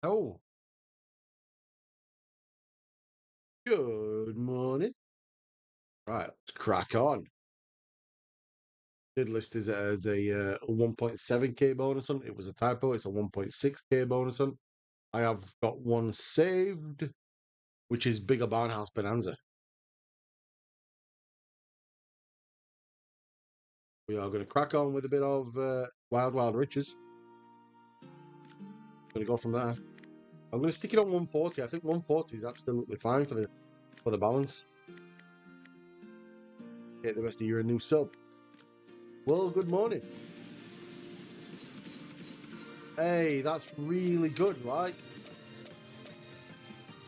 Oh, good morning. Right, let's crack on. Did list is as a 1.7k bonus hunt. It was a typo. It's a 1.6k bonus hunt. I have got one saved, which is Bigger Barnhouse Bonanza. We are going to crack on with a bit of Wild Wild Riches. Going to go from there. I'm going to stick it on 140. I think 140 is absolutely fine for the balance. Get the rest of you a new sub. Well, good morning. Hey, that's really good, like.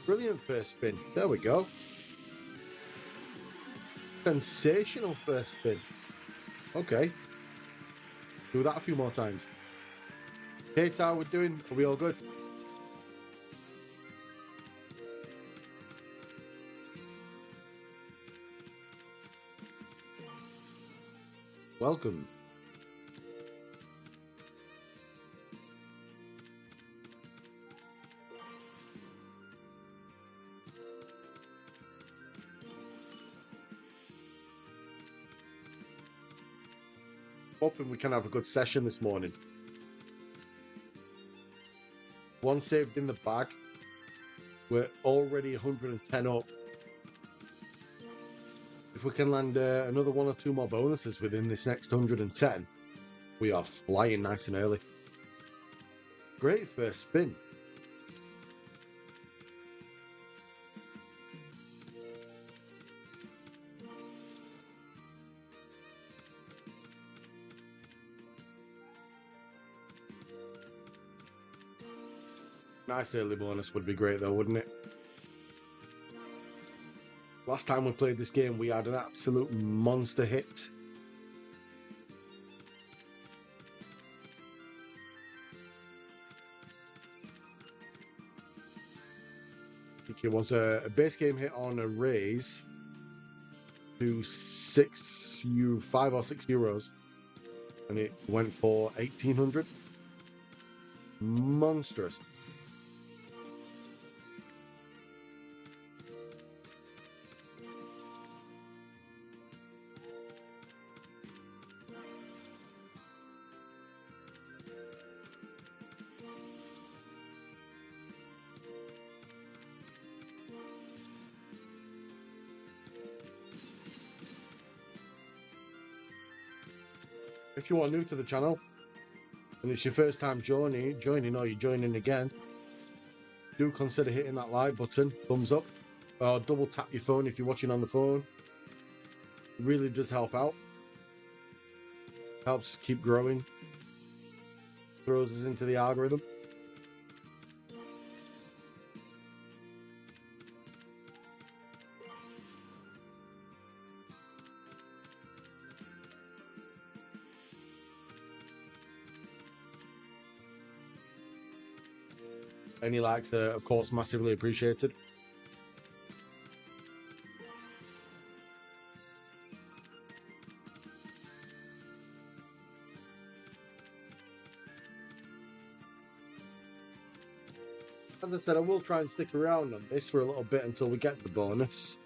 Brilliant first spin. There we go. Sensational first spin. Okay. Do that a few more times. Kate, how are we doing? Are we all good? Welcome. Hoping we can have a good session this morning. One saved in the bag. We're already 110 up. If we can land another one or two more bonuses within this next 110, we are flying nice and early. Great first spin. Nice early bonus would be great though, wouldn't it? Last time we played this game, we had an absolute monster hit. I think it was a base game hit on a raise to 5 or 6 euros, and it went for 1800. Monstrous. If you are new to the channel and it's your first time joining or you're joining again, do consider hitting that like button, thumbs up, or double tap your phone if you're watching on the phone. It really does help out. Helps keep growing. Throws us into the algorithm. Any likes are, of course, massively appreciated. As I said, I will try and stick around on this for a little bit until we get the bonus.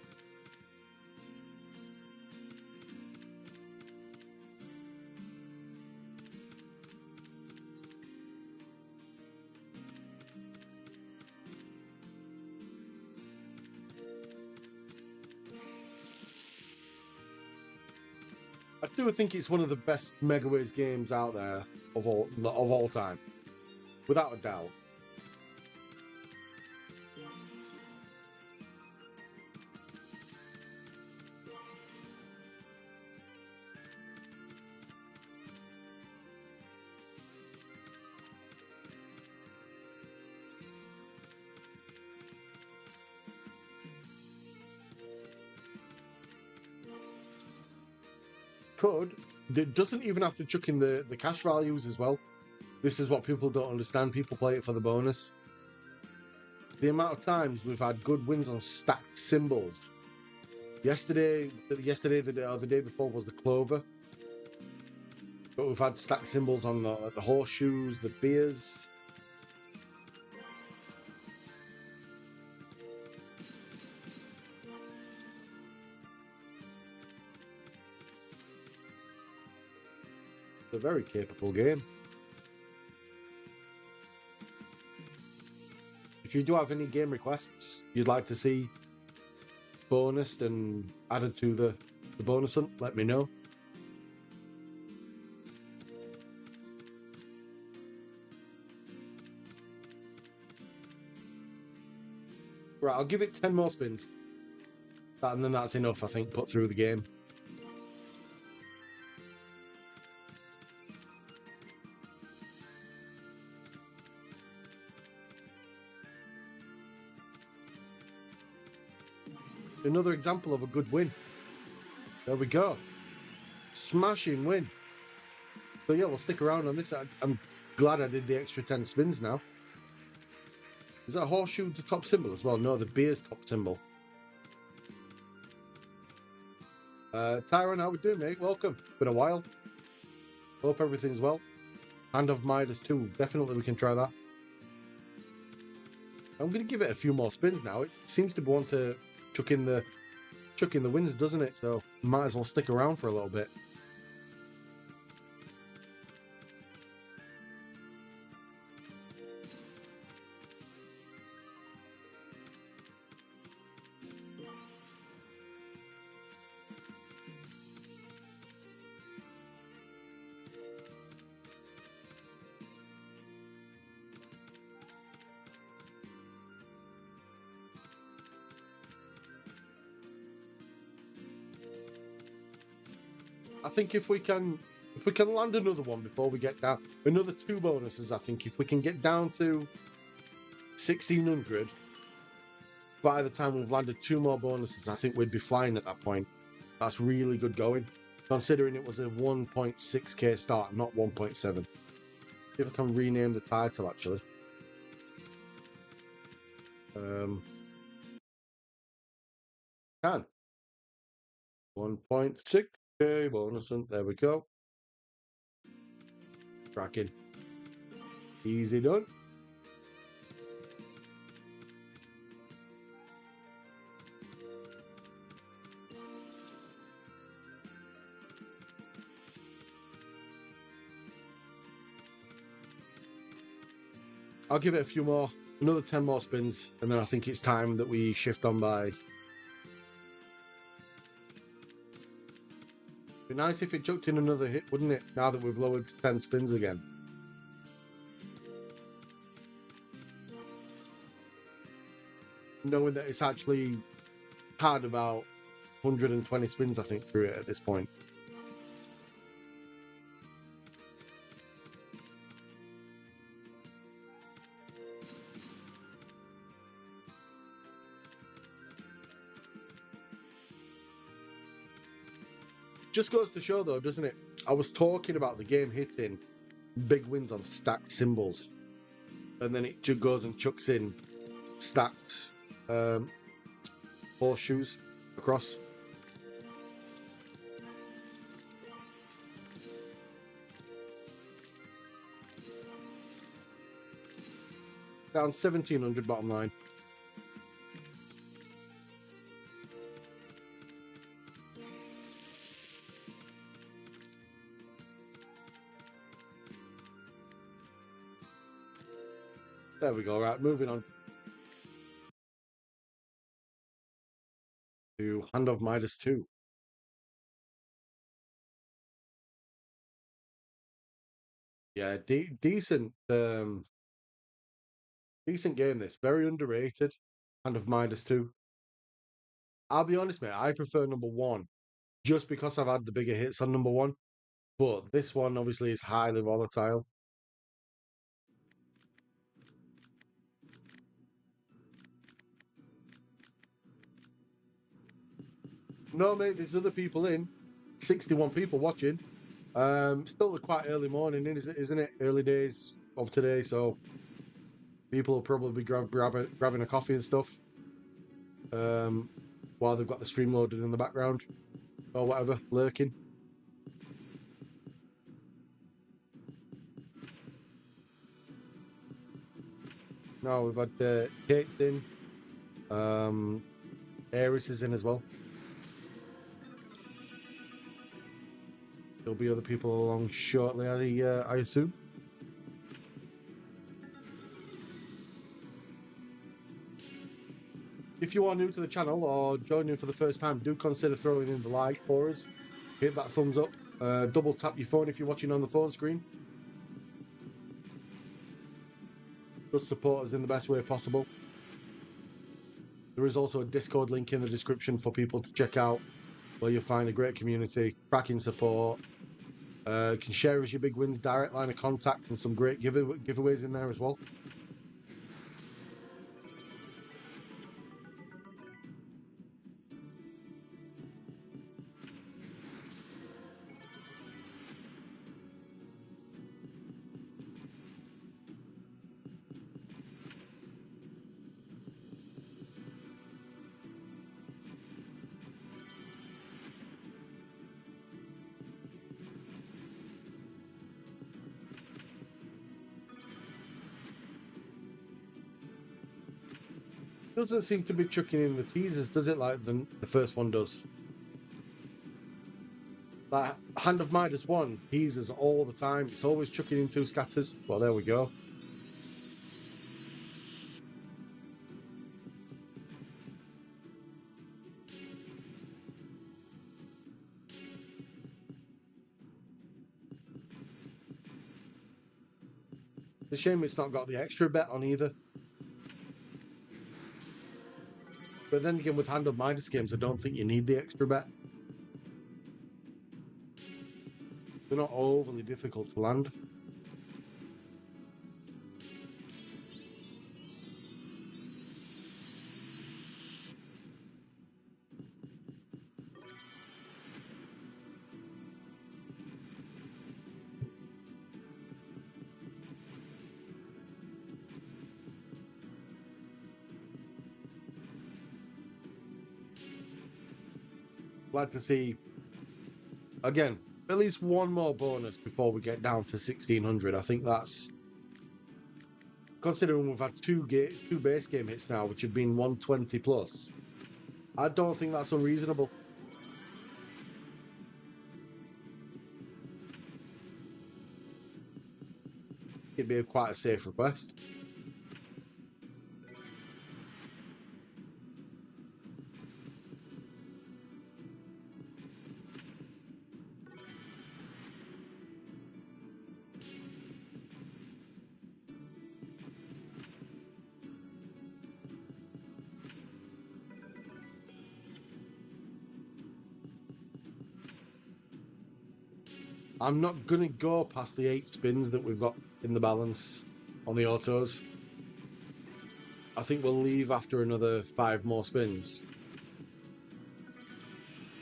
I do think it's one of the best Megaways games out there of all time, without a doubt. It doesn't even have to chuck in the cash values as well. This is what people don't understand. People play it for the bonus. The amount of times we've had good wins on stacked symbols. Yesterday, the day before was the clover. But we've had stacked symbols on the horseshoes, the beers. a very capable game. If you do have any game requests you'd like to see bonused and added to the bonus hunt, let me know. Right, I'll give it 10 more spins. And then that's enough, I think, put through the game. Another example of a good win. There we go. Smashing win. So yeah, we'll stick around on this. I'm glad I did the extra 10 spins now. Is that horseshoe the top symbol as well? No, the beer's top symbol. Tyron, how we doing, mate? Welcome. Been a while. Hope everything's well. Hand of Midas too. Definitely we can try that. I'm going to give it a few more spins now. It seems to want to chuck in the wins, doesn't it? So might as well stick around for a little bit. I think if we can land another one before we get down, another 2 bonuses, I think if we can get down to 1600 by the time we've landed 2 more bonuses, I think we'd be flying at that point. That's really good going, considering it was a 1.6k start, not 1.7. See if I can rename the title actually. Can 1.6k bonus, and there we go. Cracking. Easy done. I'll give it a few more, another 10 more spins, and then I think it's time that we shift on by. Be nice if it chucked in another hit, wouldn't it? Now that we've lowered to 10 spins again. Knowing that it's actually had about 120 spins, I think, through it at this point. Just goes to show, though, doesn't it? I was talking about the game hitting big wins on stacked symbols, and then it just goes and chucks in stacked horseshoes across. Down 1700 bottom line. There we go. Right, moving on to Hand of Midas 2. Yeah, decent game. This very underrated. Hand of Midas 2. I'll be honest, mate. I prefer number 1 just because I've had the bigger hits on number 1. But this one obviously is highly volatile. No, mate, there's other people in. 61 people watching. Still quite early morning, isn't it? Early days of today, so people will probably be grabbing a coffee and stuff while they've got the stream loaded in the background or whatever, lurking. No, we've had Kate's in. Aries is in as well. There'll be other people along shortly, I assume. If you are new to the channel or joining for the first time, do consider throwing in the like for us. Hit that thumbs up. Double tap your phone if you're watching on the phone screen. Just support us in the best way possible. There is also a Discord link in the description for people to check out, where you'll find a great community, cracking support. You can share us your big wins, direct line of contact, and some great giveaways in there as well. Doesn't seem to be chucking in the teasers, does it, like the first one does? That Hand of Midas 1 teasers all the time. It's always chucking in 2 scatters. Well, there we go. It's a shame it's not got the extra bet on either. But then again, with Hand of Midas games, I don't think you need the extra bet. They're not overly difficult to land. Like to see, again, at least one more bonus before we get down to 1600. I think that's, considering we've had two base game hits now, which have been 120 plus, I don't think that's unreasonable. It'd be quite a safe request. I'm not going to go past the 8 spins that we've got in the balance on the autos. I think we'll leave after another 5 more spins.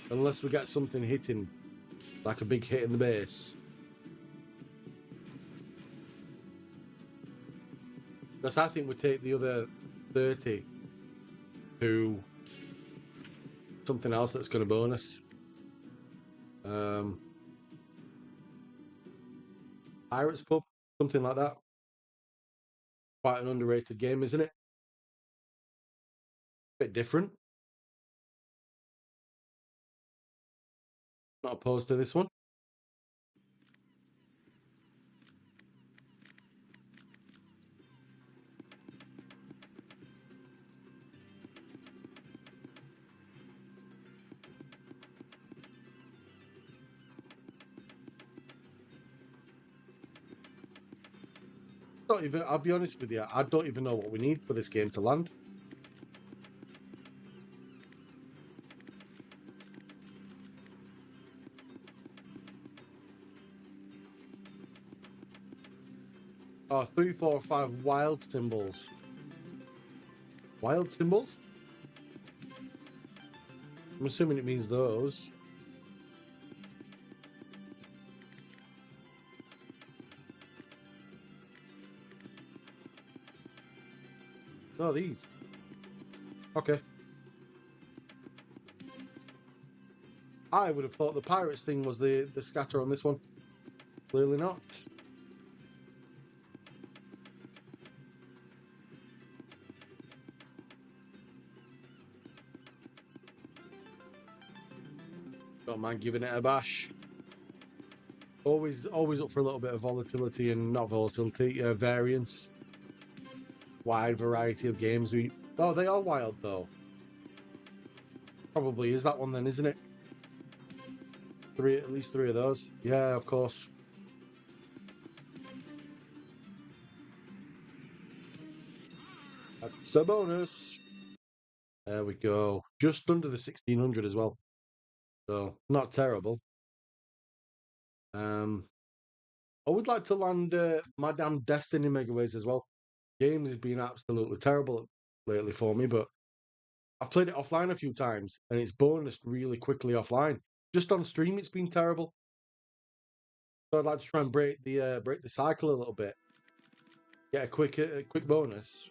Unless we get something hitting, like a big hit in the base. Because I think we take the other 30 to something else that's going to bonus. Pirates Pub, something like that. Quite an underrated game, isn't it? Bit different. Not opposed to this one. I'll be honest with you, I don't even know what we need for this game to land. Oh, 3, 4, 5 wild symbols. Wild symbols? I'm assuming it means those. No, these. Okay. I would have thought the pirates thing was the scatter on this one. Clearly not. Don't mind giving it a bash. Always up for a little bit of volatility and not volatility, variance. Wide variety of games. Oh, they are wild though. Probably is that one then, isn't it? At least three of those. Yeah, of course. That's a bonus. There we go. Just under the 1600 as well. So not terrible. I would like to land my damn Destiny Megaways as well. Games has been absolutely terrible lately for me, but I played it offline a few times and it's bonused really quickly offline. Just on stream, it's been terrible. So I'd like to try and break the cycle a little bit. Get a quick bonus.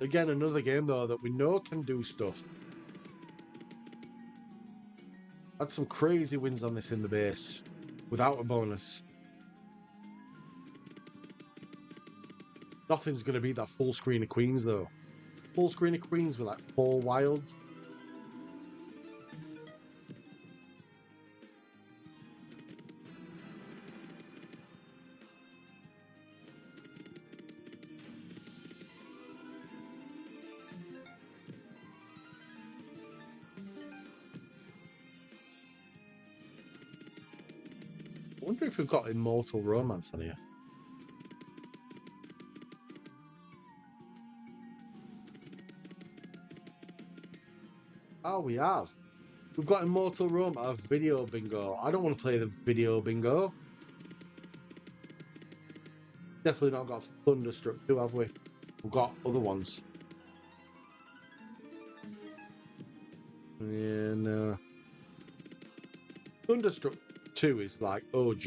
Again, another game though that we know can do stuff. Had some crazy wins on this in the base without a bonus. Nothing's going to beat that full screen of Queens though. Full screen of Queens with like 4 wilds. I wonder if we've got Immortal Romance on here. Oh, we have. We've got Immortal Romance Video Bingo. I don't want to play the Video Bingo. Definitely not got Thunderstruck 2, have we? We've got other ones. Yeah, no. Thunderstruck 2 is like OG.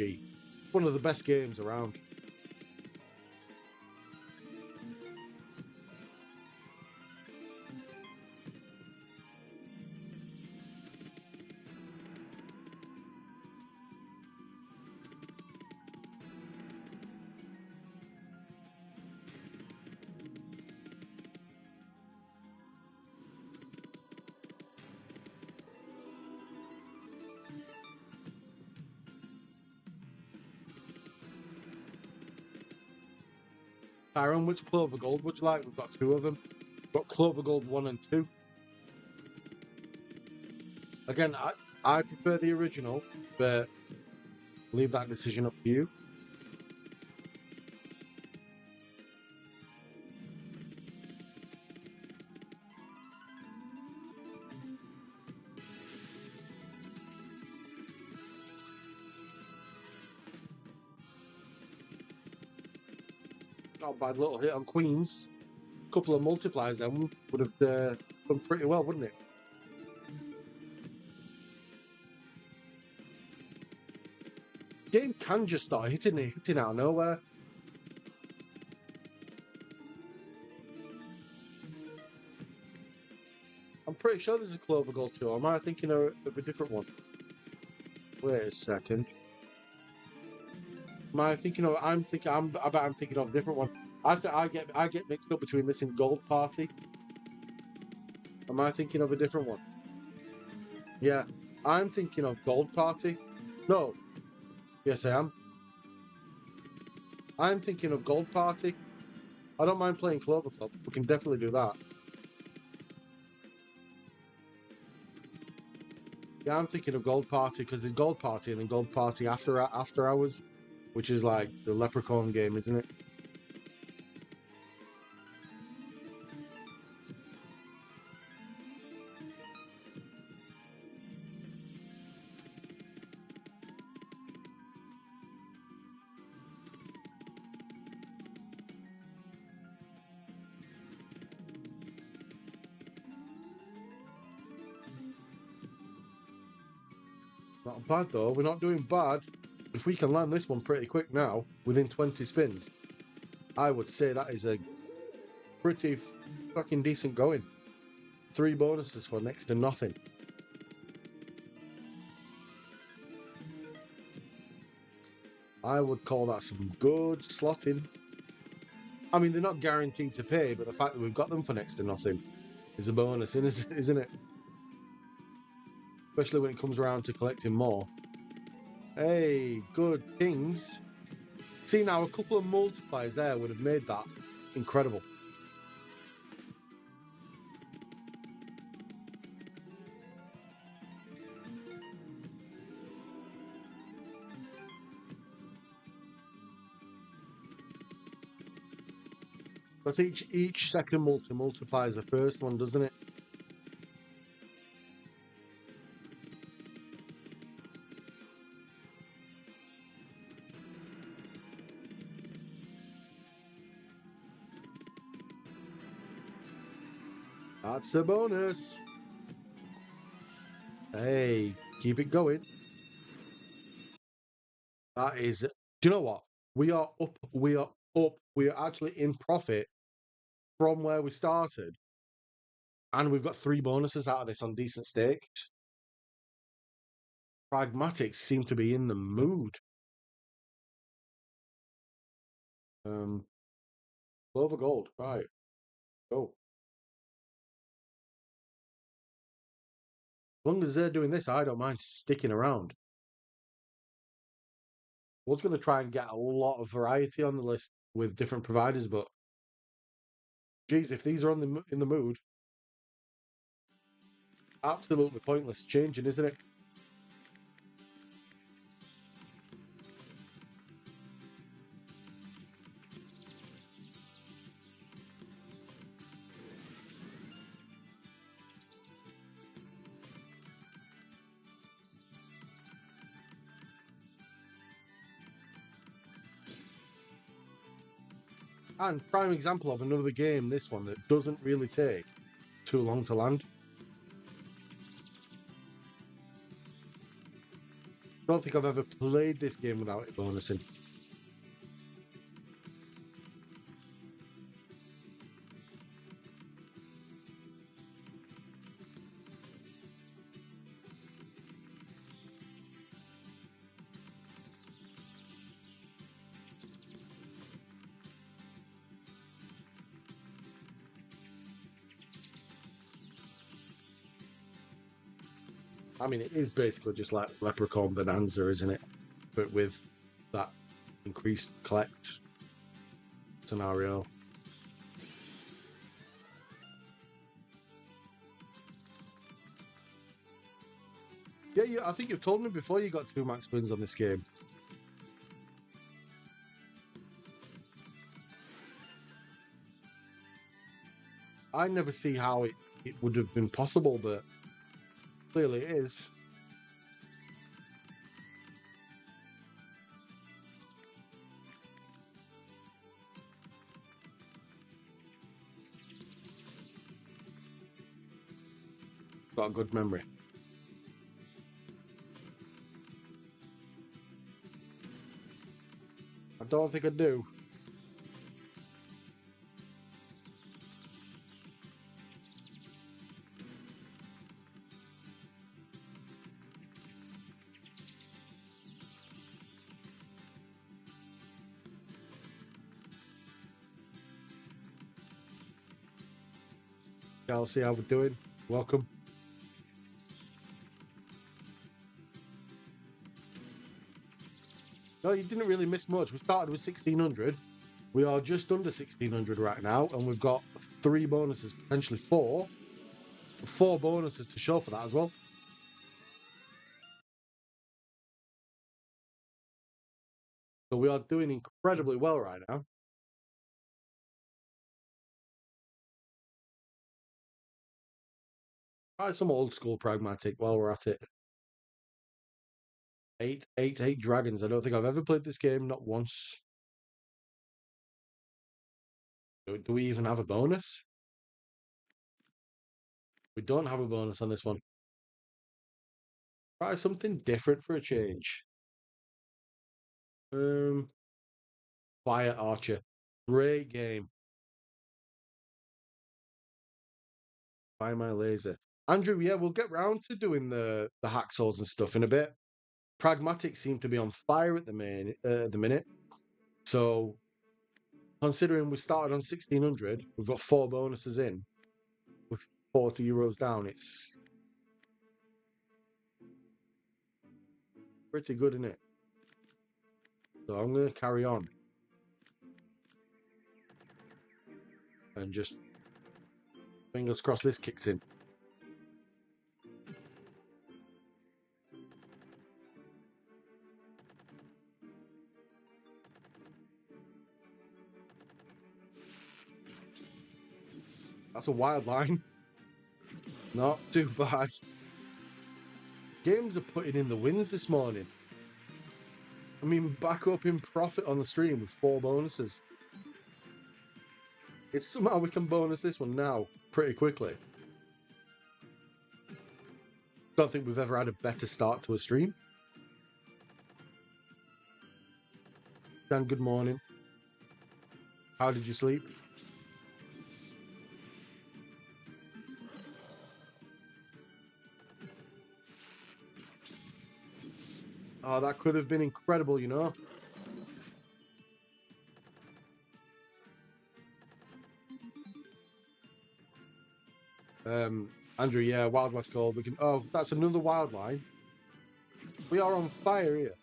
One of the best games around. Tyron, which Clover Gold would you like? We've got 2 of them. We've got Clover Gold 1 and 2. Again, I prefer the original, but leave that decision up to you. Not a bad little hit on Queens. A couple of multipliers then would have done pretty well, wouldn't it? Game can just start hitting out of nowhere. I'm pretty sure there's a Clover Gold 2, or am I thinking of a different one? Wait a second. Am I thinking of? I bet I'm thinking of a different one. I get mixed up between this and Gold Party. Am I thinking of a different one? Yeah, I'm thinking of Gold Party. No. Yes, I am. I'm thinking of Gold Party. I don't mind playing Clover Club. We can definitely do that. Yeah, I'm thinking of Gold Party because there's Gold Party and then Gold Party after hours, which is like the Leprechaun game, isn't it? Not bad though. We're not doing bad. If we can land this one pretty quick now, within 20 spins, I would say that is a pretty fucking decent going. 3 bonuses for next to nothing. I would call that some good slotting. I mean, they're not guaranteed to pay, but the fact that we've got them for next to nothing is a bonus, isn't it? Especially when it comes around to collecting more. Hey, good kings. See, now a couple of multipliers there would have made that incredible. Because each second multiplies the first one, doesn't it? That's a bonus. Hey, keep it going. That is. Do you know what? We are up. We are up. We are actually in profit from where we started, and we've got 3 bonuses out of this on decent stakes. Pragmatics seem to be in the mood. Clover gold, right? Go. As long as they're doing this, I don't mind sticking around. I was going to try and get a lot of variety on the list with different providers, but geez, if these are in the mood, absolutely pointless changing, isn't it? And prime example of another game, this one that doesn't really take too long to land. I don't think I've ever played this game without it bonusing. I mean, it is basically just like Leprechaun Bonanza, isn't it? But with that increased collect scenario. Yeah, I think you've told me before you got 2 max wins on this game. I never see how it would have been possible, but clearly it is. Got a good memory. I don't think I do. Yeah, I'll see how we're doing. Welcome. No, you didn't really miss much. We started with 1600. We are just under 1600 right now, and we've got 3 bonuses, potentially 4. 4 bonuses to show for that as well. So we are doing incredibly well right now. Try some old school pragmatic while we're at it. 8 dragons. I don't think I've ever played this game, not once. Do we even have a bonus? We don't have a bonus on this one. Try something different for a change. Fire Archer. Great game. Fire my laser. Andrew, yeah, we'll get round to doing the hacksaws and stuff in a bit. Pragmatics seem to be on fire at the minute. So considering we started on 1600, we've got 4 bonuses in with €40 down. It's pretty good, isn't it? So I'm going to carry on and just fingers crossed this kicks in. That's a wild line. Not too bad. Games are putting in the wins this morning. I mean, back up in profit on the stream with 4 bonuses. If somehow we can bonus this one now pretty quickly. Don't think we've ever had a better start to a stream. Dan, good morning. How did you sleep? Oh, that could have been incredible, you know. Andrew, yeah, Wild West Gold. We can. Oh, that's another wild line. We are on fire here.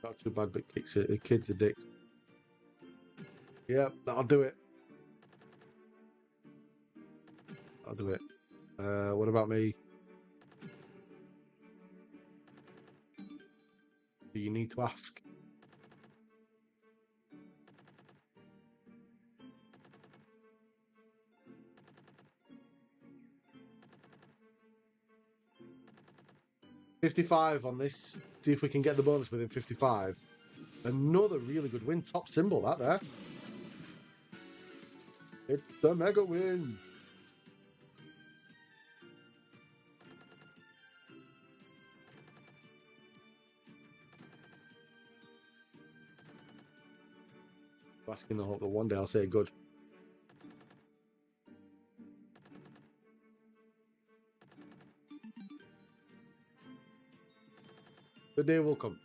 Not too bad, but kicks it. Kids are dicks. Yep, that'll do it. I'll do it. What about me? Do you need to ask? $55 on this. See if we can get the bonus within 55. Another really good win. Top symbol, that there. It's the mega win. Asking the hope that one day I'll say good. The day will come.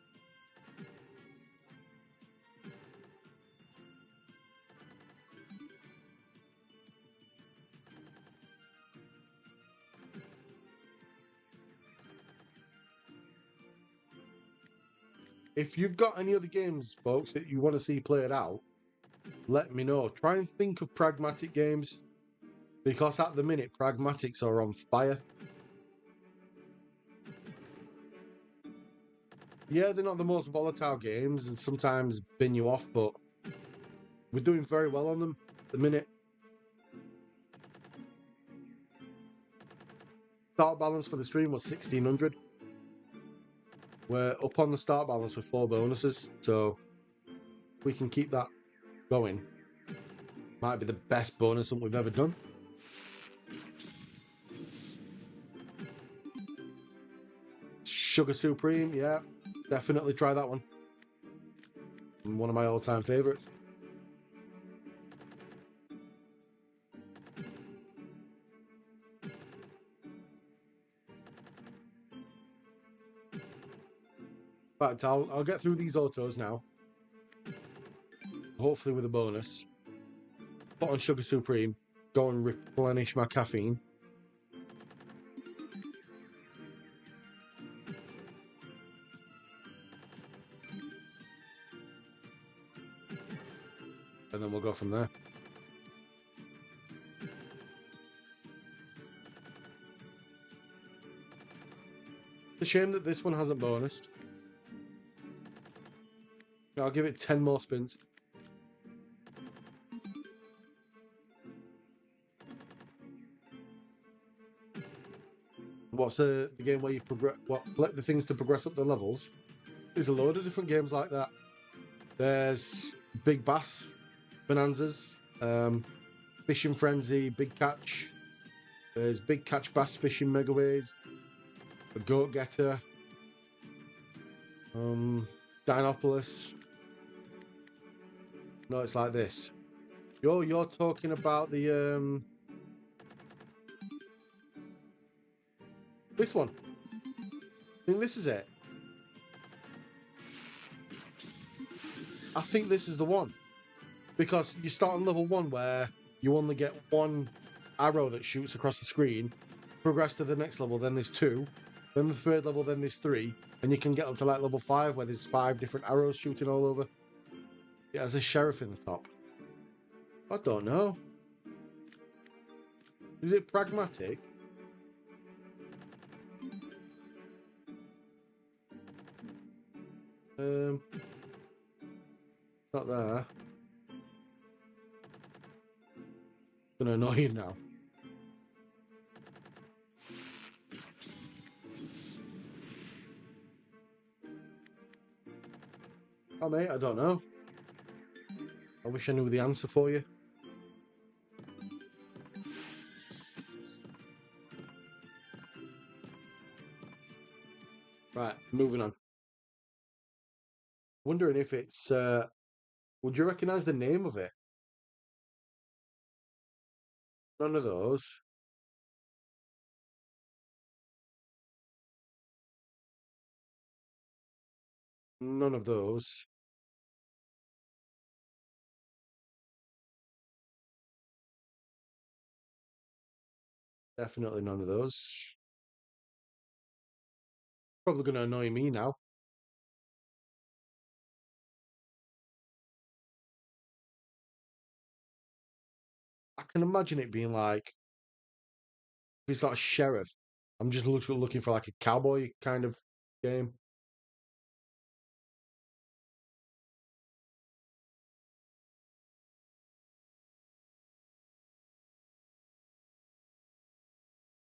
If you've got any other games, folks, that you want to see played out, let me know. Try and think of pragmatic games, because at the minute, pragmatics are on fire. Yeah, they're not the most volatile games and sometimes bin you off, but we're doing very well on them at the minute. Start balance for the stream was 1600. We're up on the start balance with 4 bonuses, so if we can keep that going, might be the best bonus that we've ever done. Sugar Supreme, yeah, definitely try that one. One of my all-time favorites. In fact, I'll get through these autos now. Hopefully with a bonus. Put on Sugar Supreme. Go and replenish my caffeine. And then we'll go from there. It's a shame that this one hasn't bonused. I'll give it 10 more spins. What's the game where you progress? What, collect the things to progress up the levels? There's a load of different games like that. There's Big Bass, Bonanzas, Fishing Frenzy, Big Catch. There's Big Catch Bass Fishing Megaways, a Goat Getter, Dinopolis. No, it's like this. You're talking about the this one. I think this is it. I think this is the one. Because you start on level 1 where you only get one arrow that shoots across the screen, progress to the next level, then there's 2, then the third level, then there's 3, and you can get up to like level 5 where there's 5 different arrows shooting all over. It has a sheriff in the top. I don't know. Is it pragmatic? Not there. Gonna annoy you now. Oh, mate, I don't know. I wish I knew the answer for you. Right, moving on. Wondering if it's... would you recognise the name of it? None of those. None of those. Definitely none of those. Probably going to annoy me now. I can imagine it being like, if he's got a sheriff, I'm just looking for like a cowboy kind of game.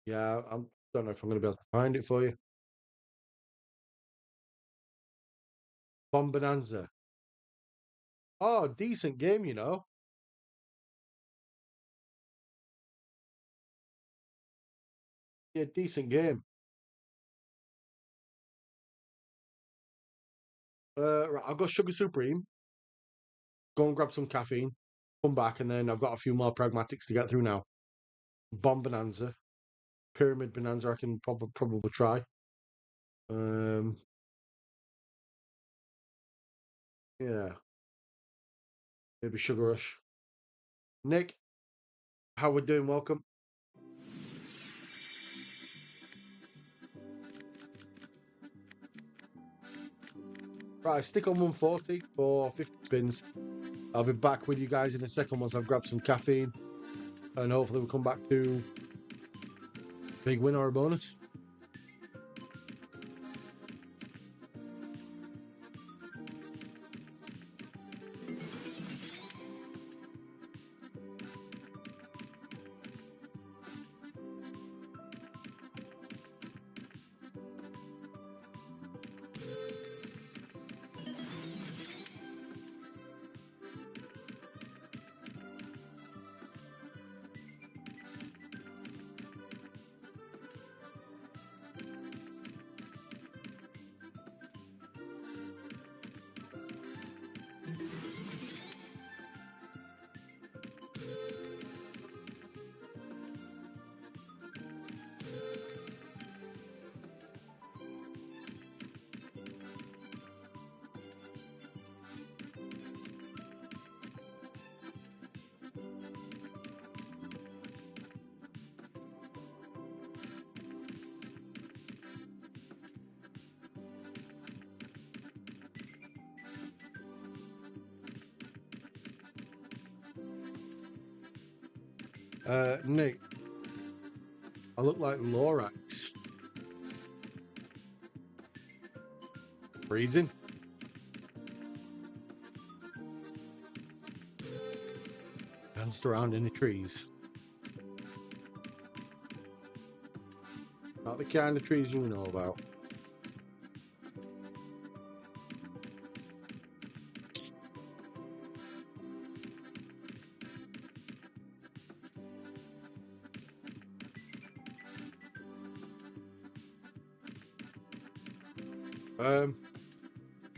Yeah, I don't know if I'm going to be able to find it for you. Bomb Bonanza. Oh, decent game, you know. Yeah, decent game. Right, I've got Sugar Supreme. Go and grab some caffeine. Come back, and then I've got a few more pragmatics to get through now. Bomb Bonanza. Pyramid Bonanza, I can probably try. Um, yeah, maybe Sugar Rush. Nick, how we doing? Welcome. Right, stick on 140 for 50 spins. I'll be back with you guys in a second once I've grabbed some caffeine. And hopefully we'll come back to big win or a bonus. Nick, I look like Lorax. Freezing. Danced around in the trees. Not the kind of trees you know about.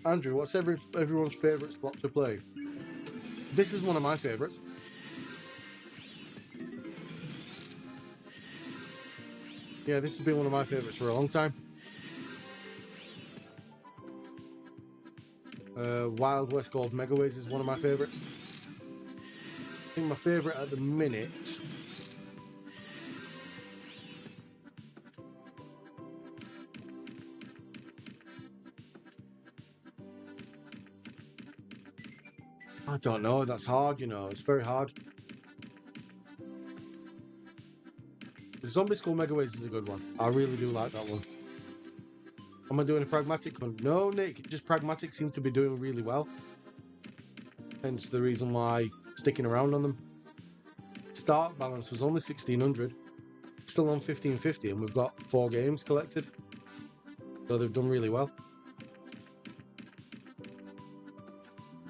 Andrew, what's everyone's favourite spot to play? This is one of my favourites. Yeah, this has been one of my favourites for a long time. Wild West Gold Megaways is one of my favourites. I think my favourite at the minute... I don't know, that's hard, you know, it's very hard. The Zombie Skull Megaways is a good one. I really do like that one. Am I doing a pragmatic one? No, Nick, just pragmatic seems to be doing really well. Hence the reason why sticking around on them. Start balance was only 1600. Still on 1550, and we've got 4 games collected. So they've done really well.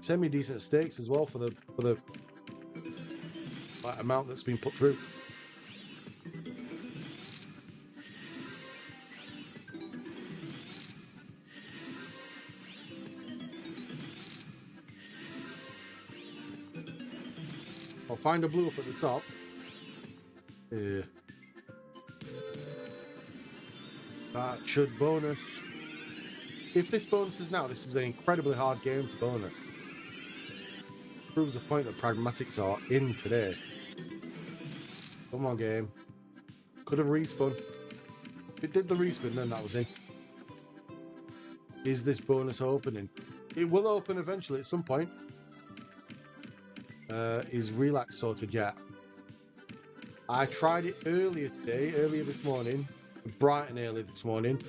Semi-decent stakes as well for the like, amount that's been put through. I'll find a blue up at the top. Yeah. That should bonus. If this bonuses now, this is an incredibly hard game to bonus. Proves the point that pragmatics are in today. Come on, game. Could have respun. If it did the respin, then that was in. Is this bonus opening? It will open eventually at some point. Is Relax sorted yet? I tried it earlier this morning, bright and early this morning.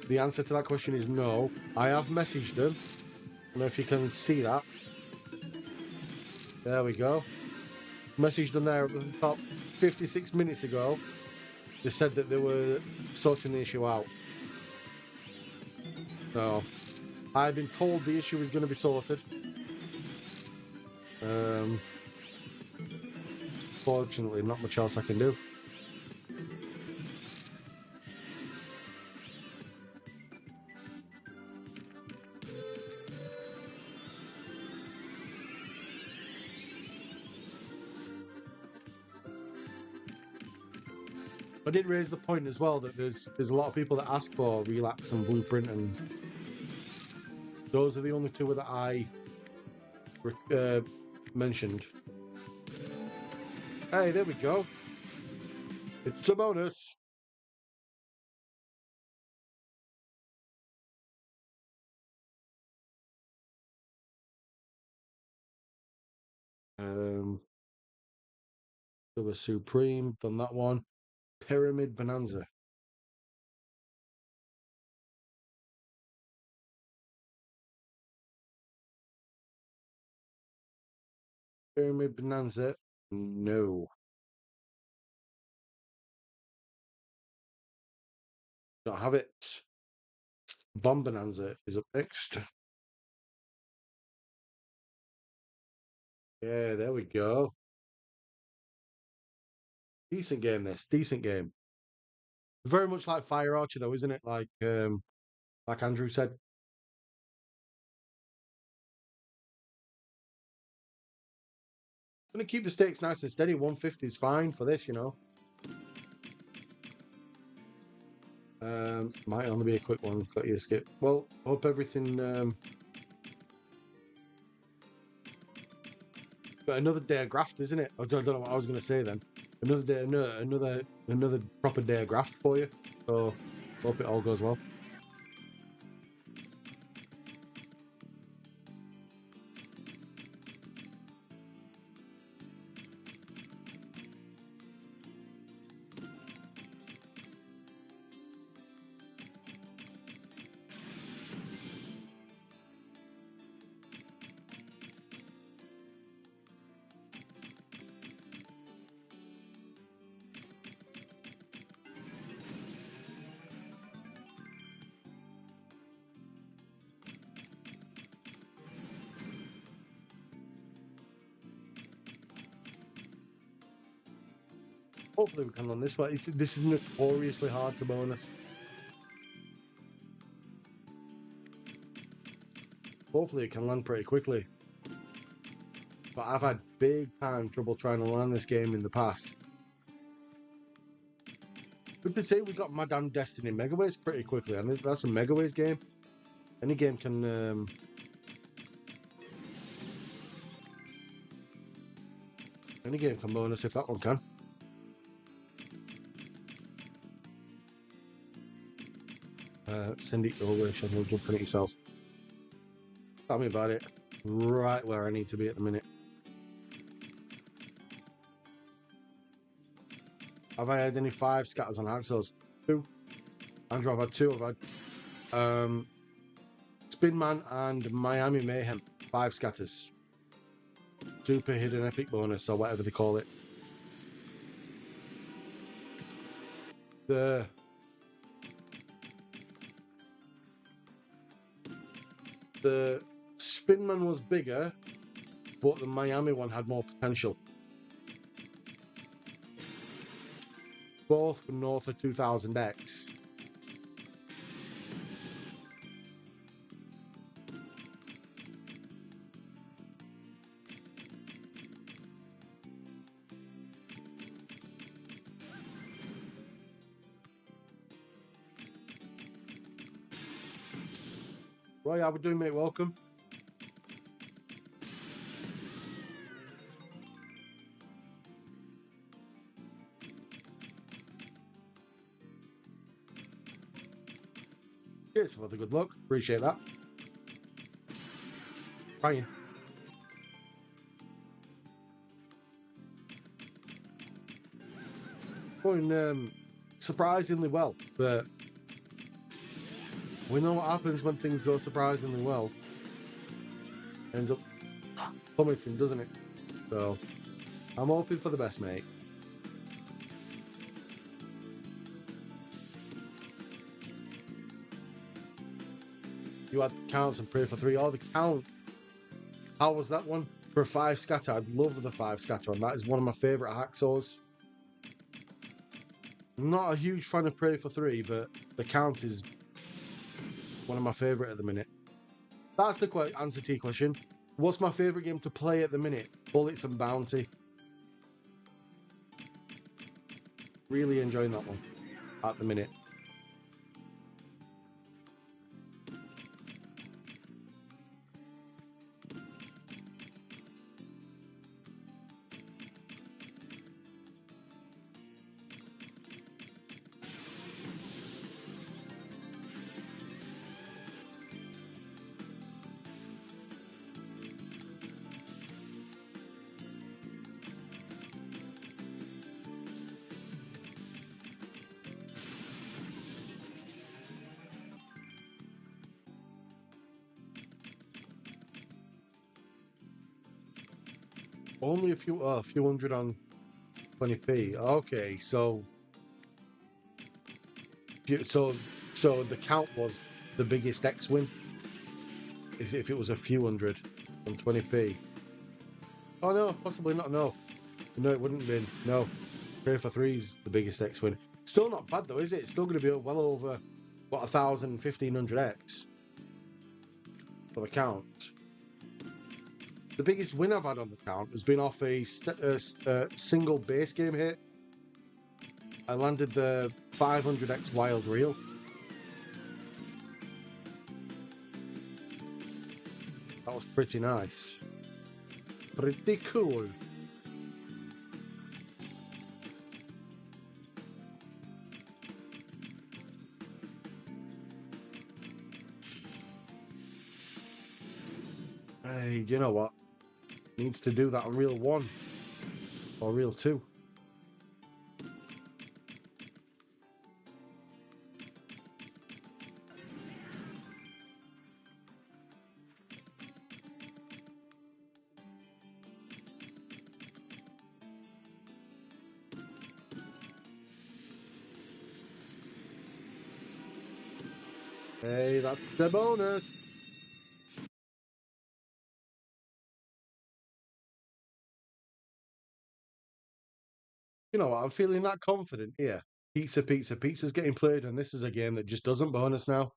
The answer to that question is no. I have messaged them. I don't know if you can see that. There we go. Messaged them there at the top 56 minutes ago. They said that they were sorting the issue out. So, I've been told the issue is going to be sorted. Fortunately, not much else I can do. I did raise the point as well that there's a lot of people that ask for Relapse and Blueprint, and those are the only two that I mentioned. Hey, there we go. It's a bonus. Silver Supreme, done that one. Pyramid Bonanza. Pyramid Bonanza, no. Don't have it. Bomb Bonanza is up next. Yeah, there we go. Decent game, this. Decent game. Very much like Fire Archer, though, isn't it? Like Andrew said. Gonna keep the stakes nice and steady. 150 is fine for this, you know. Might only be a quick one. Got you to skip. Well, hope everything. But another day of graft, isn't it? I don't know what I was gonna say then. Another day, another proper day of graft for you. So hope it all goes well. Hopefully we can on this one. This is notoriously hard to bonus. Hopefully it can land pretty quickly. But I've had big time trouble trying to land this game in the past. Good to say we got Madame Destiny Megaways pretty quickly. I think that's a Megaways game. Any game can bonus if that one can. Send it your way, Sean. Jump on it yourself. Tell me about it. Right where I need to be at the minute. Have I had any 5 scatters on Haxos? 2. Andrew, I've had 2. I've had Spinman and Miami Mayhem. 5 scatters. Super hidden epic bonus or whatever they call it. The Spinman was bigger, but the Miami one had more potential. Both were north of 2000x. Roy, how we doing, mate? Welcome. Cheers for the good luck. Appreciate that. Trying. Going surprisingly well, but we know what happens when things go surprisingly well. Ends up plummeting, doesn't it? So I'm hoping for the best, mate. You had the counts and pray for 3. Oh, the count. How was that one? For a 5 scatter, I'd love the 5 scatter on that. Is one of my favourite hacksaws. I'm not a huge fan of Pray for 3, but the count is one of my favourite at the minute. That's the answer to your question. What's my favourite game to play at the minute? Bullets and Bounty. Really enjoying that one at the minute. Only a few hundred on 20p. Okay, so the count was the biggest X win. If it was a few hundred on 20p. Oh no, possibly not. No, it wouldn't have been. No, Pray for 3's the biggest X win. Still not bad though, is it? It's still going to be well over what 1,000, 1,500x for the count. The biggest win I've had on the count has been off a single base game hit. I landed the 500x wild reel. That was pretty nice. Pretty cool. Hey, you know what? Needs to do that on reel 1 or reel 2. Hey, that's the bonus. You know what? I'm feeling that confident here. Pizza's getting played, and this is a game that just doesn't bonus now.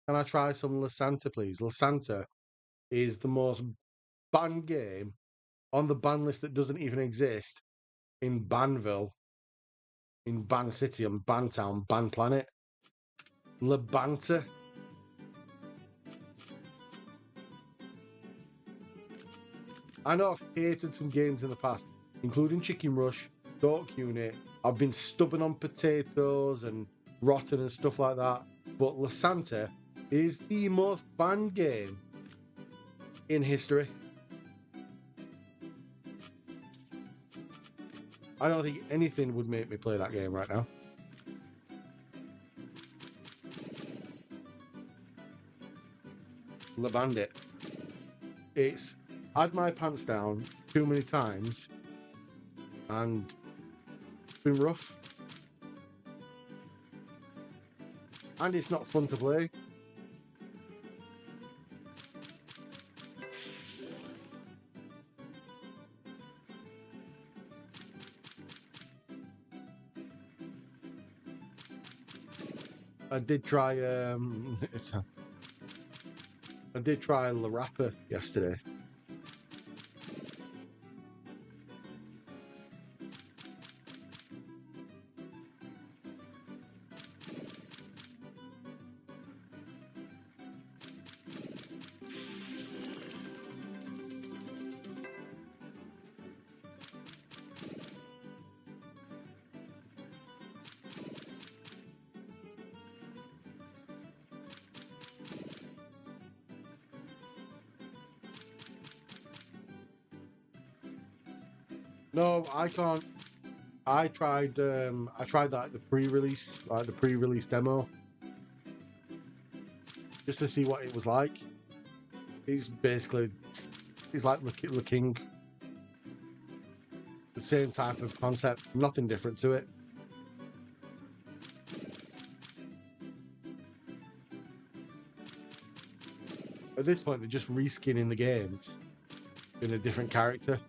Can I try some La Santa, please? La Santa is the most banned game on the ban list that doesn't even exist in Banville. in Ban City and Ban Town, Ban Planet. Labanta. I know I've hated some games in the past, including Chicken Rush, Dork Unit. I've been stubborn on potatoes and rotten and stuff like that. But La Santa is the most banned game in history. I don't think anything would make me play that game right now. La Bandit. It's had my pants down too many times and it's been rough. And it's not fun to play. I did try I did try La Rapper yesterday. No, I can't. I tried that the pre-release demo, just to see what it was like. He's like the King, the same type of concept, nothing different to it. At this point, they're just reskinning the games in a different character.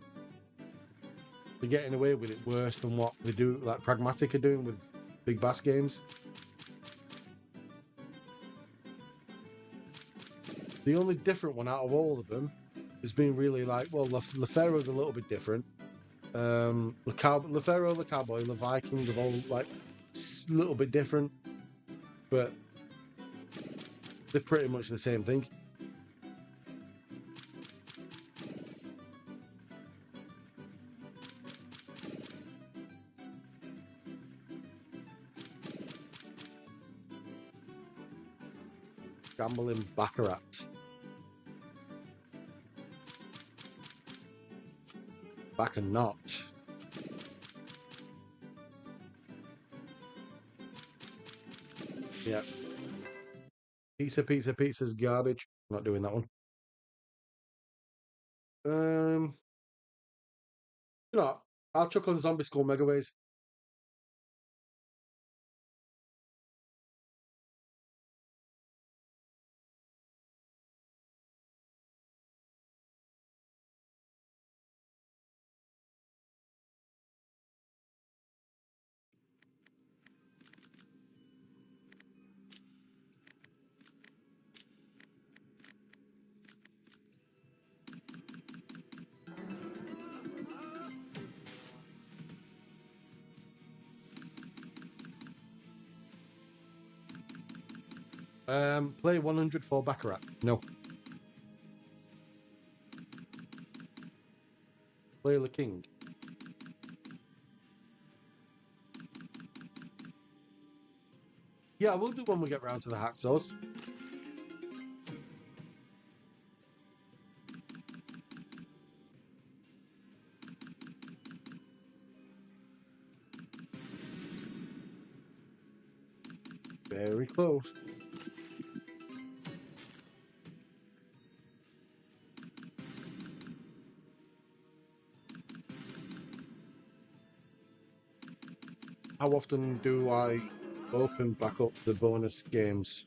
They're getting away with it worse than what they do, like Pragmatic are doing with Big Bass games. The only different one out of all of them has been really like, well, LeFaro's a little bit different. LeFaro, the Cowboy, the Viking have all like a little bit different, but they're pretty much the same thing. Gambling Baccarat. Baccanot. Yeah. Pizza's garbage. I'm not doing that one. You know, I'll chuck on Zombie Skull Megaways. Play 100 for Baccarat. No. Play the King. Yeah, we'll do when we get round to the hacksaws. Very close. How often do I open back up the bonus games?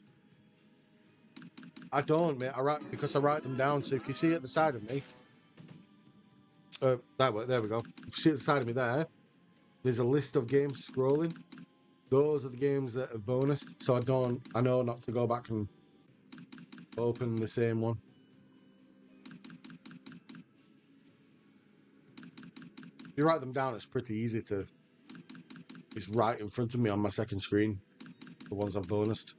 I don't, mate. Because I write them down. So if you see at the side of me, there we go. If you see at the side of me there's a list of games scrolling. Those are the games that are bonus. So I know not to go back and open the same one. If you write them down, it's pretty easy to is right in front of me on my second screen. The ones I've bonused.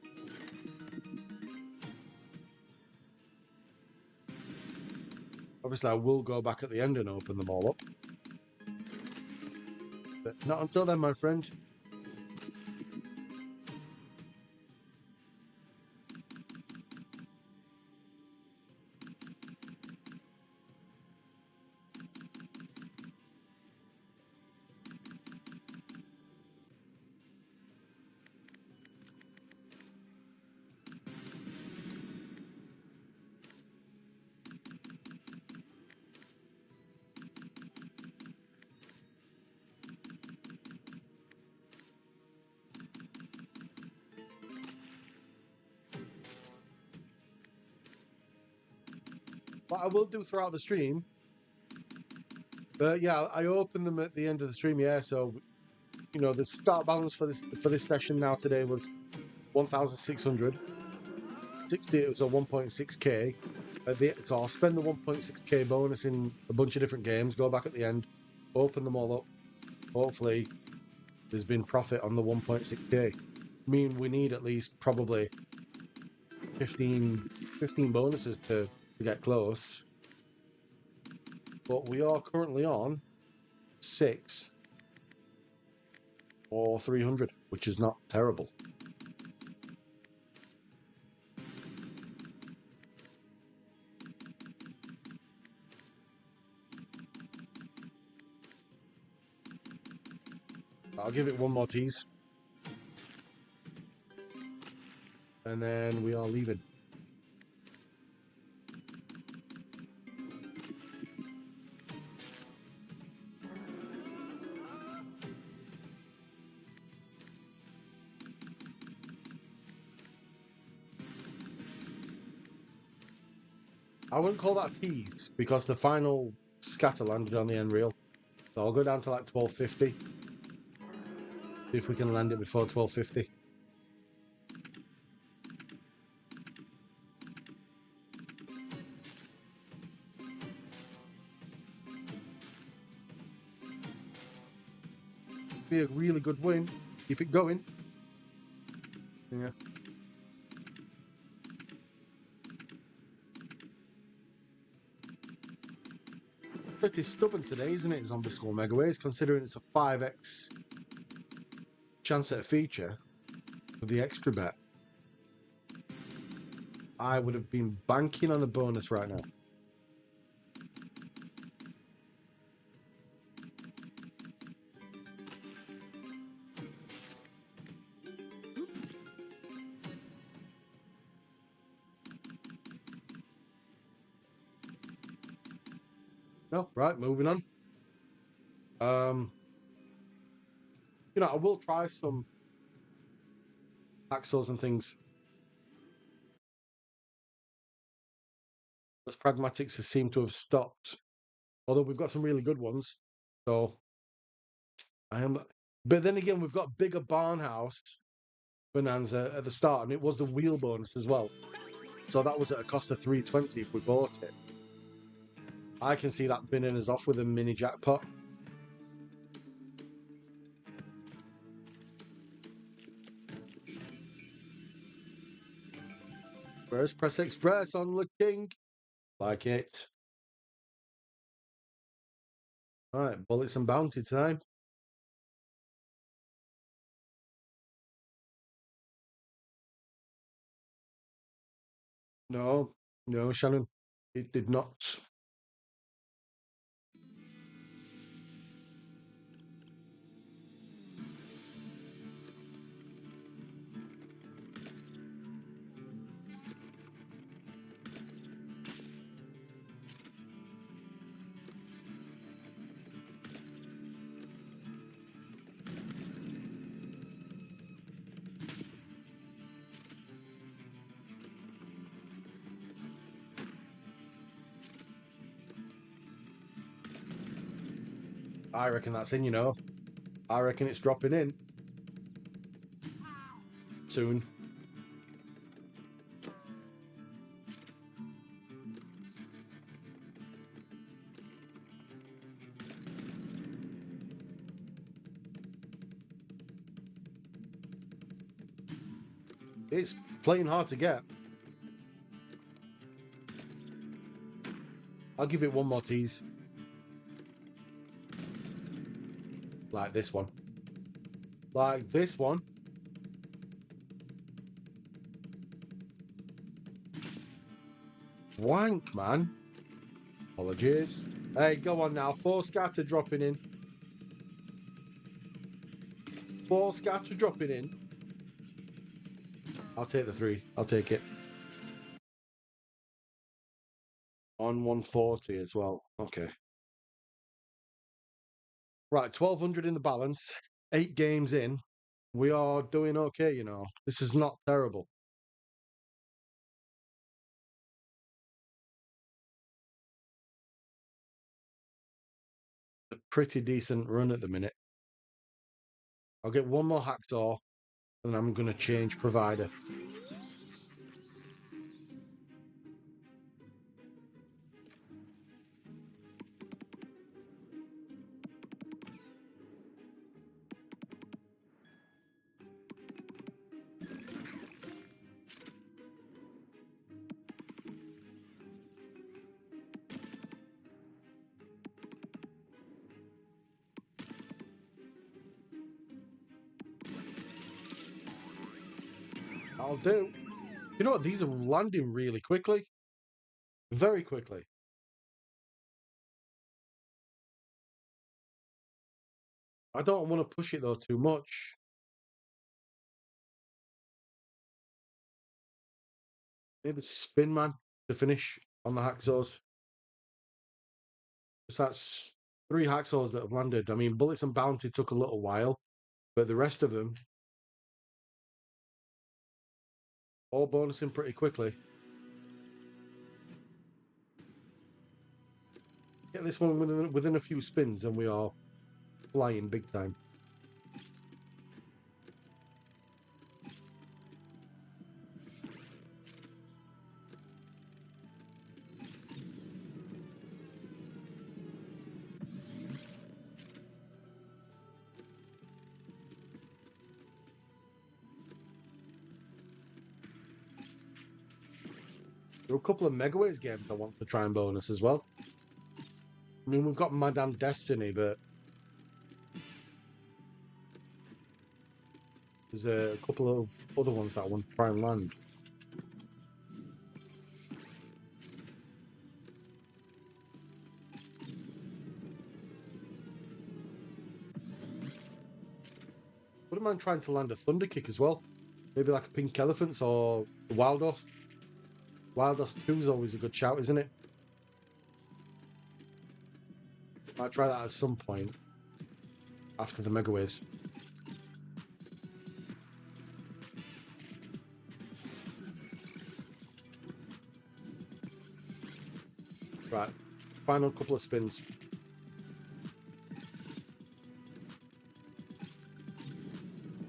Obviously, I will go back at the end and open them all up. But not until then, my friend. What I will do throughout the stream, but yeah, I open them at the end of the stream. Yeah, so you know the start balance for this session now today was 1,600. 60 it was a 1.6k. So I'll spend the 1.6k bonus in a bunch of different games. Go back at the end, open them all up. Hopefully, there's been profit on the 1.6k. I mean, we need at least probably 15 bonuses to get close. But we are currently on 6 or 300, which is not terrible. I'll give it one more tease. And then we are leaving. I wouldn't call that a tease because the final scatter landed on the end reel. So I'll go down to like 1250. See if we can land it before 1250. Be a really good win. Keep it going. Yeah. Pretty stubborn today, isn't it, Zombie Skull Megaways, considering it's a 5x chance at a feature with the extra bet. I would have been banking on a bonus right now. No, right, moving on. You know, I will try some axles and things. Those pragmatics seem to have stopped. Although we've got some really good ones. So but then again, we've got bigger barnhouse bonanza at the start, and it was the wheel bonus as well. So that was at a cost of 320 if we bought it. I can see that binning us off with a mini jackpot. First press express on the king. Like it. Alright, bullets and bounty time. No, Shannon. It did not. I reckon that's in, you know. I reckon it's dropping in. Soon. It's playing hard to get. I'll give it one more tease. Like this one. Like this one. Wank, man. Apologies. Hey, go on now. 4 scatter dropping in. 4 scatter dropping in. I'll take the 3. I'll take it. On 140 as well. Okay. Right, 1200 in the balance. 8 games in. We are doing okay, you know. This is not terrible. A pretty decent run at the minute. I'll get one more hacksaw and I'm going to change provider. I'll do. You know what? These are landing really quickly. Very quickly. I don't want to push it though too much. Maybe spin man to finish on the hacksaws. So that's 3 hacksaws that have landed. I mean, Bullets and Bounty took a little while, but the rest of them all bonusing pretty quickly. Get this one within a few spins and we are flying big time. There are a couple of Megaways games I want to try and bonus as well. I mean, we've got Madame Destiny, but there's a couple of other ones that I want to try and land. Wouldn't mind trying to land a Thunder Kick as well. Maybe like a Pink Elephants or the Wildos. Wildos 2 is always a good shout, isn't it? Might try that at some point after the Megaways. Right, final couple of spins.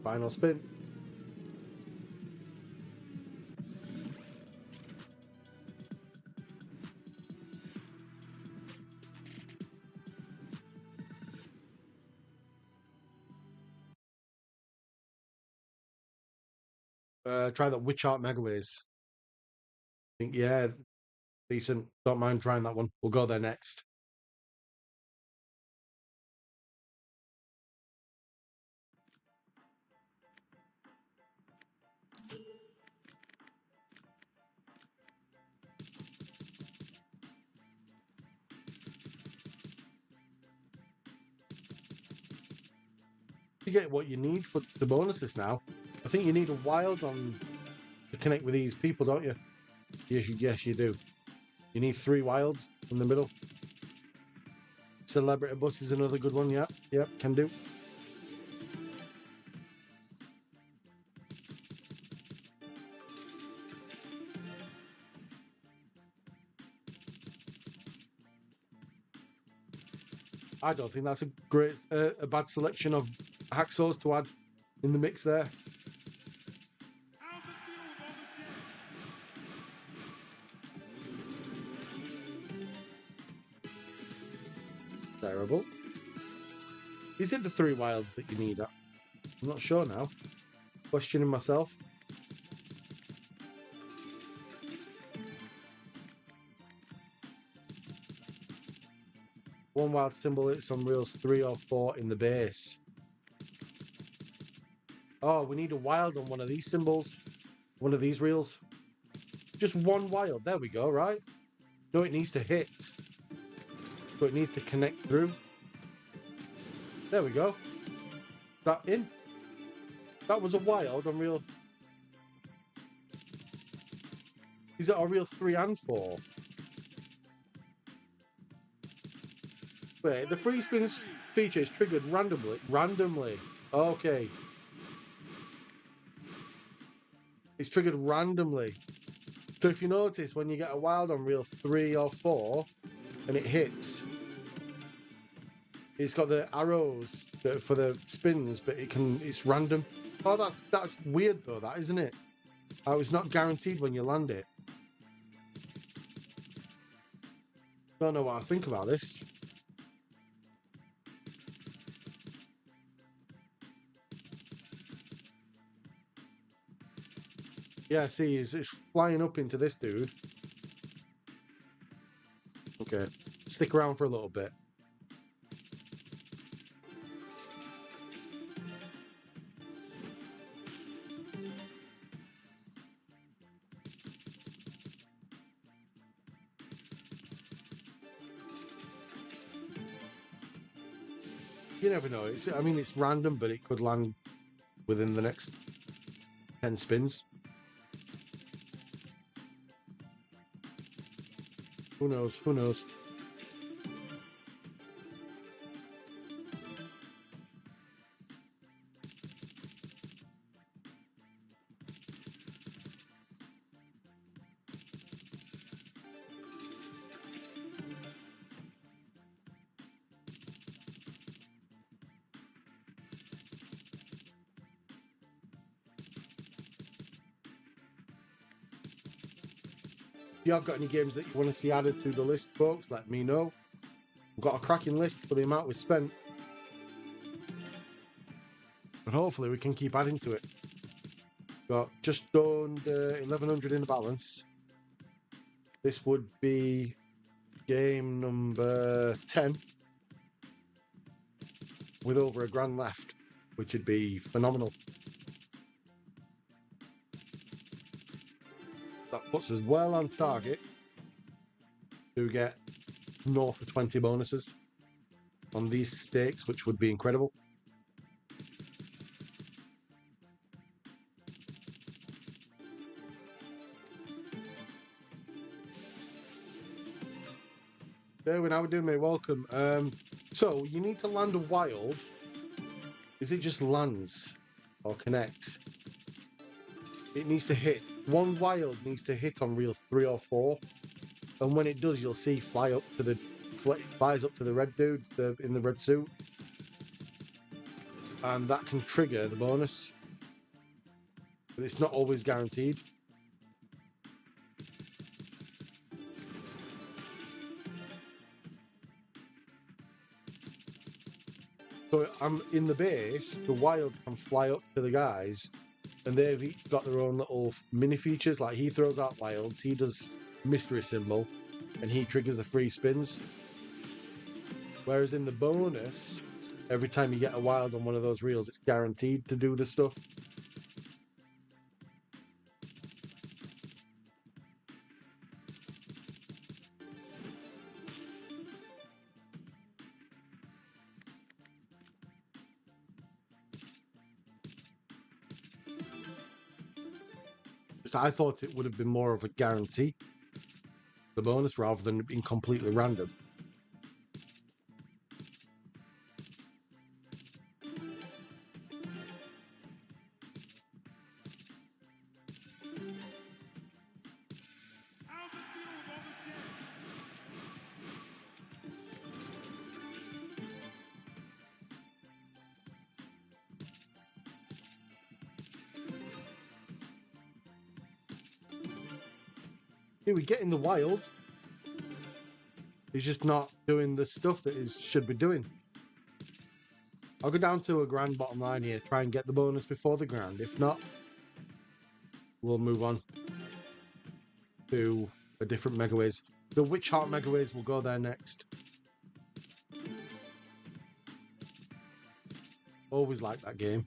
Final spin. Try that Witch Art Megaways. I think, yeah, decent. Don't mind trying that one. We'll go there next. You get what you need for the bonuses now. I think you need a wild on to connect with these people, don't you? Yes, you do. You need 3 wilds in the middle. Celebrity Bus is another good one. Yep, can do. I don't think that's a bad selection of hacksaws to add in the mix there. Terrible. Is it the 3 wilds that you need? I'm not sure now. Questioning myself. One wild symbol, it's on reels 3 or 4 in the base. Oh, we need a wild on one of these symbols. One of these reels. Just one wild. There we go, right? No, it needs to hit. So it needs to connect through. There we go. That in. That was a wild on reel. Is it on reel 3 and 4? Wait, the free spins feature is triggered randomly. Okay. It's triggered randomly. So if you notice, when you get a wild on reel 3 or 4 and it hits, it's got the arrows for the spins, but it's random. Oh, that's weird though, that isn't it? Oh, it's not guaranteed when you land it. Don't know what I think about this. Yeah, see, it's flying up into this dude. Okay, stick around for a little bit. You never know. I mean, it's random, but it could land within the next 10 spins. Who knows? Who knows? If you have got any games that you want to see added to the list, folks, let me know. We've got a cracking list for the amount we spent. And hopefully we can keep adding to it. Got just under 1100 in the balance. This would be game number 10 with over a grand left, which would be phenomenal. That puts us well on target to get north of 20 bonuses on these stakes, which would be incredible. Derwin, how we doing, mate? Welcome. So you need to land a wild. Is it just lands or connects? It needs to hit. One wild needs to hit on reel 3 or 4, and when it does, you'll see flies up to the red dude in the red suit, and that can trigger the bonus, but it's not always guaranteed. So I'm in the base. The wilds can fly up to the guys, and they've each got their own little mini features. Like he throws out wilds, he does mystery symbol, and he triggers the free spins. Whereas in the bonus, every time you get a wild on one of those reels, it's guaranteed to do the stuff. So I thought it would have been more of a guarantee, the bonus, rather than being completely random. Here we get in the wild. He's just not doing the stuff that he should be doing. I'll go down to a grand bottom line here, try and get the bonus before the grand. If not, we'll move on to a different Megaways. The Witch Heart Megaways will go there next. Always liked that game.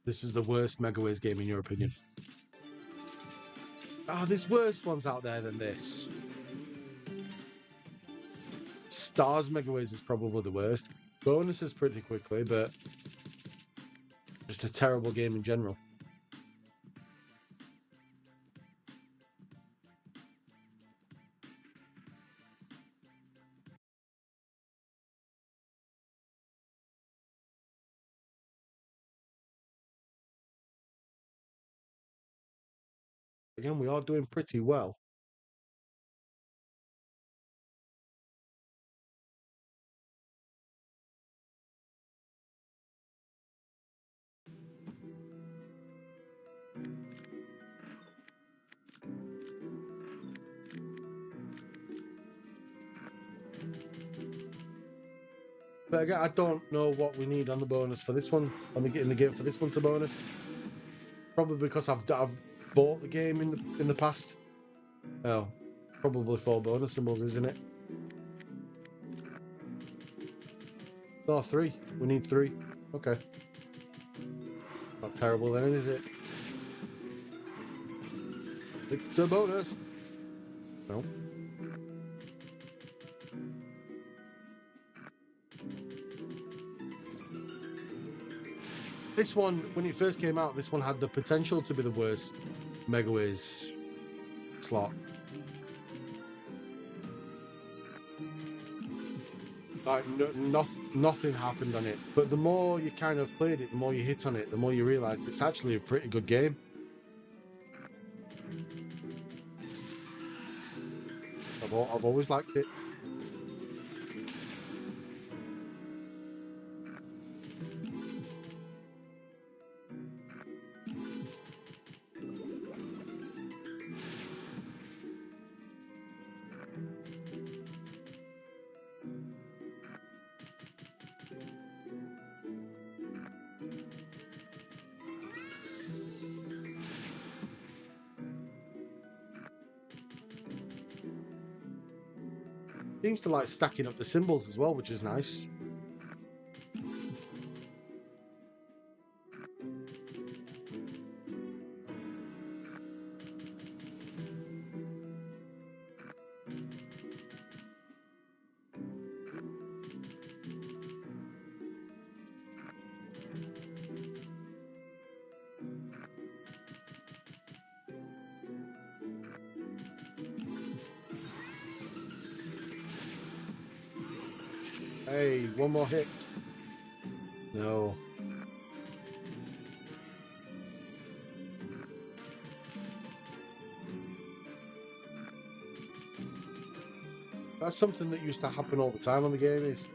This is the worst Megaways game in your opinion. Oh, there's worse ones out there than this. Stars Megaways is probably the worst. Bonuses pretty quickly, but just a terrible game in general. Again, we are doing pretty well. But again, I don't know what we need on the bonus for this one, in the game for this one to bonus. Probably because I've bought the game in the past. Oh, probably 4 bonus symbols, isn't it? Oh, 3. We need 3. Okay. Not terrible then, is it? It's a bonus. No. This one, when it first came out, this one had the potential to be the worst Megaways slot. Like, nothing happened on it. But the more you kind of played it, the more you hit on it, the more you realise it's actually a pretty good game. I've always liked it. Seems to like stacking up the symbols as well, which is nice. Hey, one more hit. No. That's something that used to happen all the time on the game, is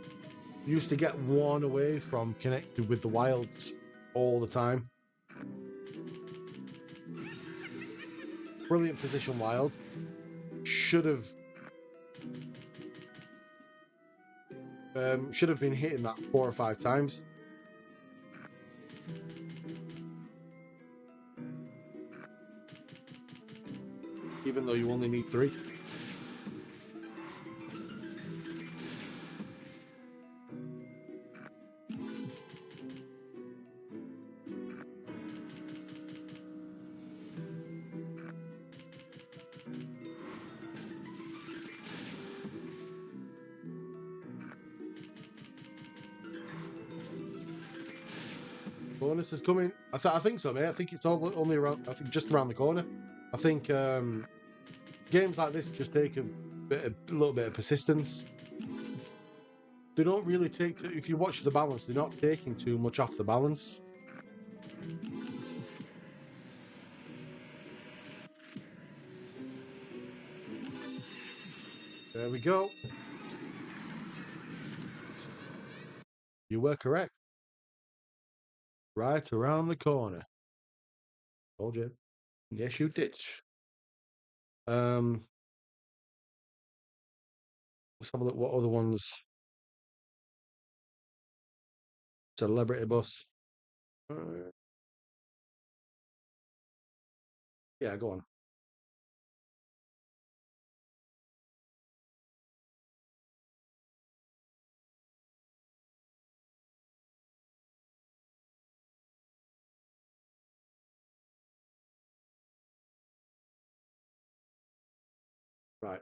you used to get one away from connected with the wilds all the time. Brilliant position wild. Should have been hitting that 4 or 5 times. Even though you only need 3. Bonus is coming. I think so, mate. I think it's only around. I think just around the corner. I think games like this just take a little bit of persistence. They don't really take. If you watch the balance, they're not taking too much off the balance. There we go. You were correct. Right around the corner. Told you. Yes, you did. Let's have a look what other ones. Celebrity bus. Yeah, go on. Right.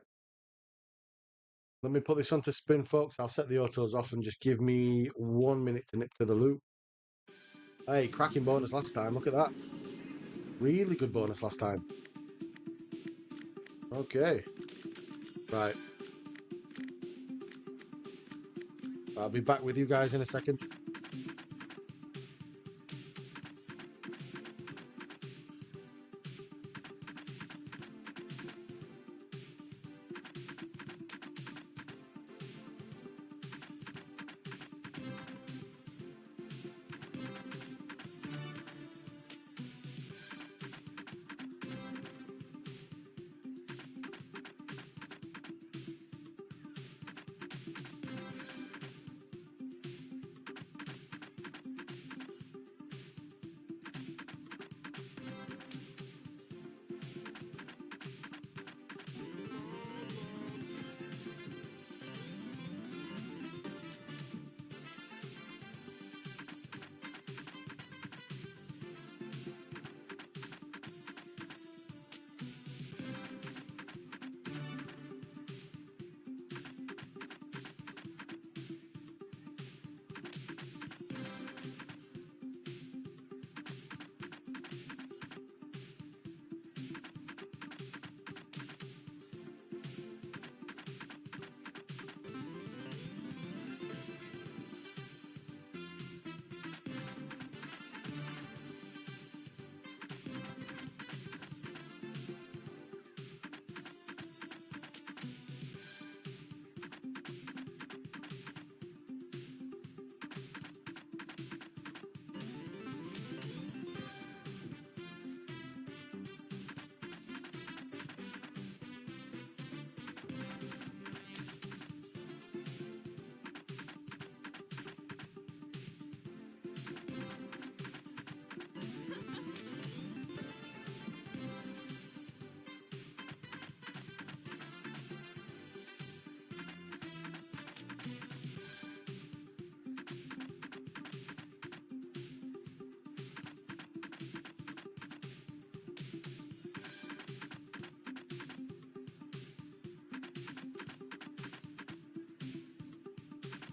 Let me put this onto spin, folks. I'll set the autos off and just give me 1 minute to nip to the loop. Hey, cracking bonus last time. Look at that. Really good bonus last time. Okay. Right. I'll be back with you guys in a second.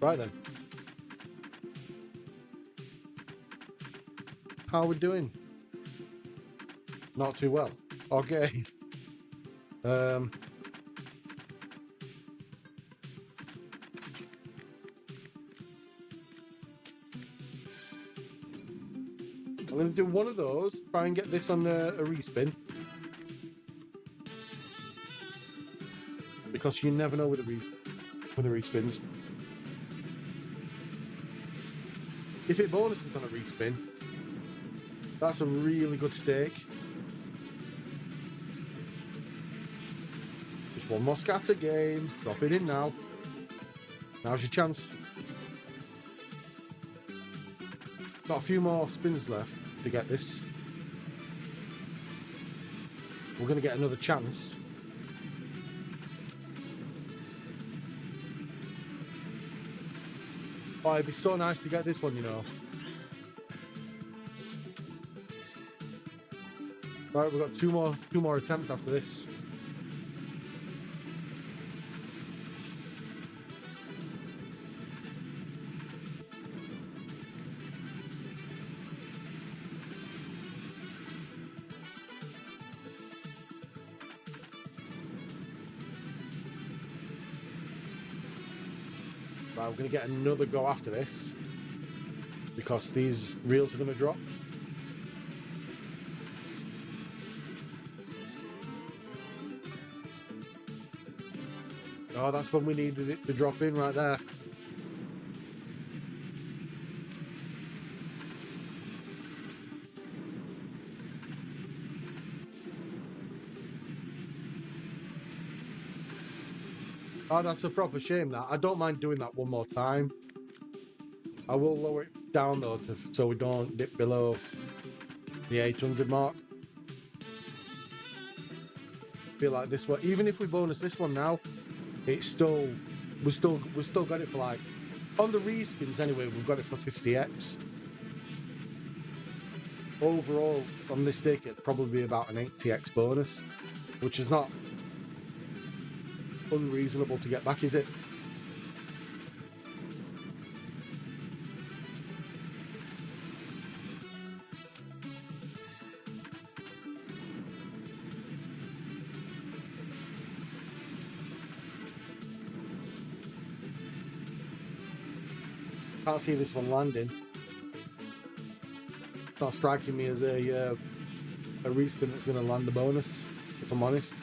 Right then. How are we doing? Not too well. Okay. I'm going to do one of those. Try and get this on a respin. Because you never know with the respins. If it bonuses on a respin, that's a really good stake. Just one more scatter games. Drop it in now. Now's your chance. Got a few more spins left to get this. We're going to get another chance. Oh, it'd be so nice to get this one, you know. Right, we've got two more attempts after this. Right, we're going to get another go after this because these reels are going to drop. Oh, that's when we needed it to drop in right there. Oh, that's a proper shame. That I don't mind doing that one more time. I will lower it down though, so we don't dip below the 800 mark. Feel like this one, even if we bonus this one now, it's still we still got it for like on the respins anyway. We've got it for 50x. Overall, on this stick, it'd probably be about an 80x bonus, which is not unreasonable to get back, is it? Can't see this one landing. It's not striking me as a respin that's going to land the bonus, if I'm honest.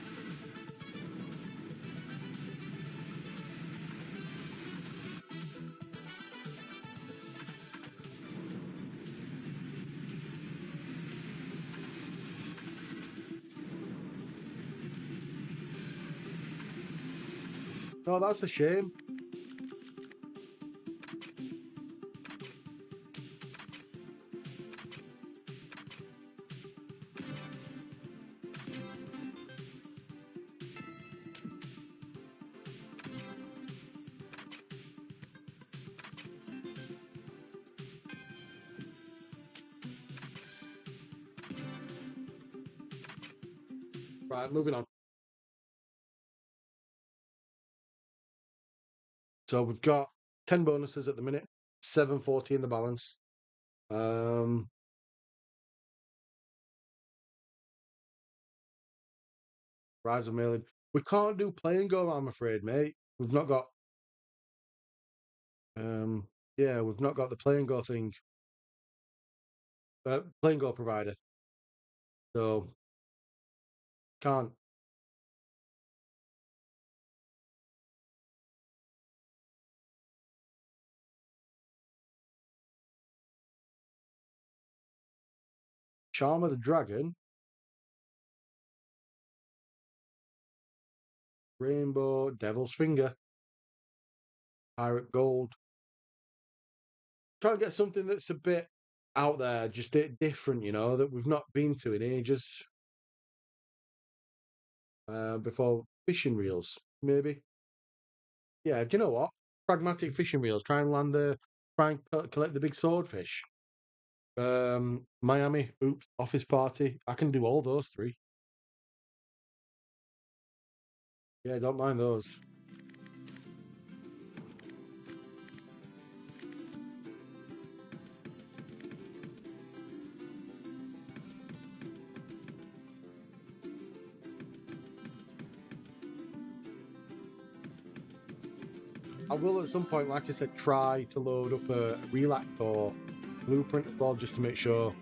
No, that's a shame. Right, moving on. So we've got 10 bonuses at the minute, 740 in the balance. Rise of Mailing. We can't do play and go, I'm afraid, mate. We've not got yeah, we've not got the play and go thing. Play and go provider. So can't. Charm of the Dragon, Rainbow, Devil's Finger, Pirate Gold. Try and get something that's a bit out there, just different, you know, that we've not been to in ages. Before fishing reels, maybe. Yeah, do you know what? Pragmatic fishing reels. Try and collect the big swordfish. Miami, oops, office party. I can do all those three. Yeah, don't mind those. I will at some point, like I said, try to load up a relax or blueprint as well, just to make sure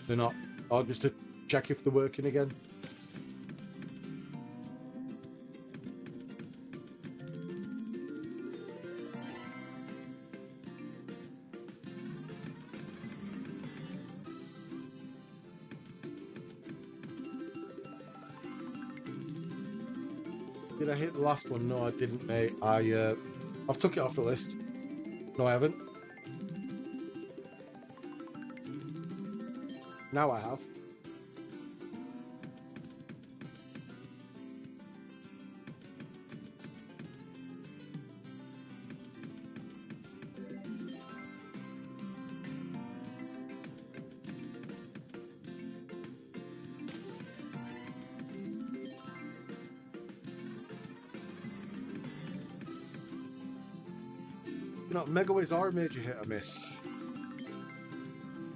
they're not, or just to check if they're working again. Did I hit the last one? No, I didn't, mate. I've took it off the list. No, I haven't. Now I have. You know, megaways are a major hit or miss.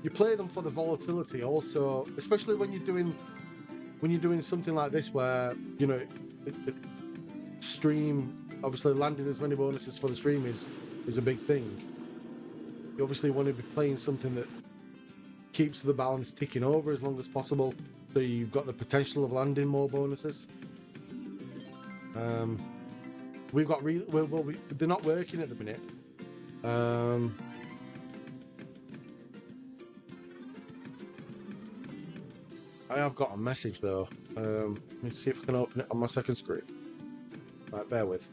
You play them for the volatility, also, especially when you're doing something like this, where you know, the stream, obviously landing as many bonuses for the stream is a big thing. You obviously want to be playing something that keeps the balance ticking over as long as possible, so you've got the potential of landing more bonuses. We've got they're not working at the minute. I have got a message though. Let me see if I can open it on my second screen. Right, bear with.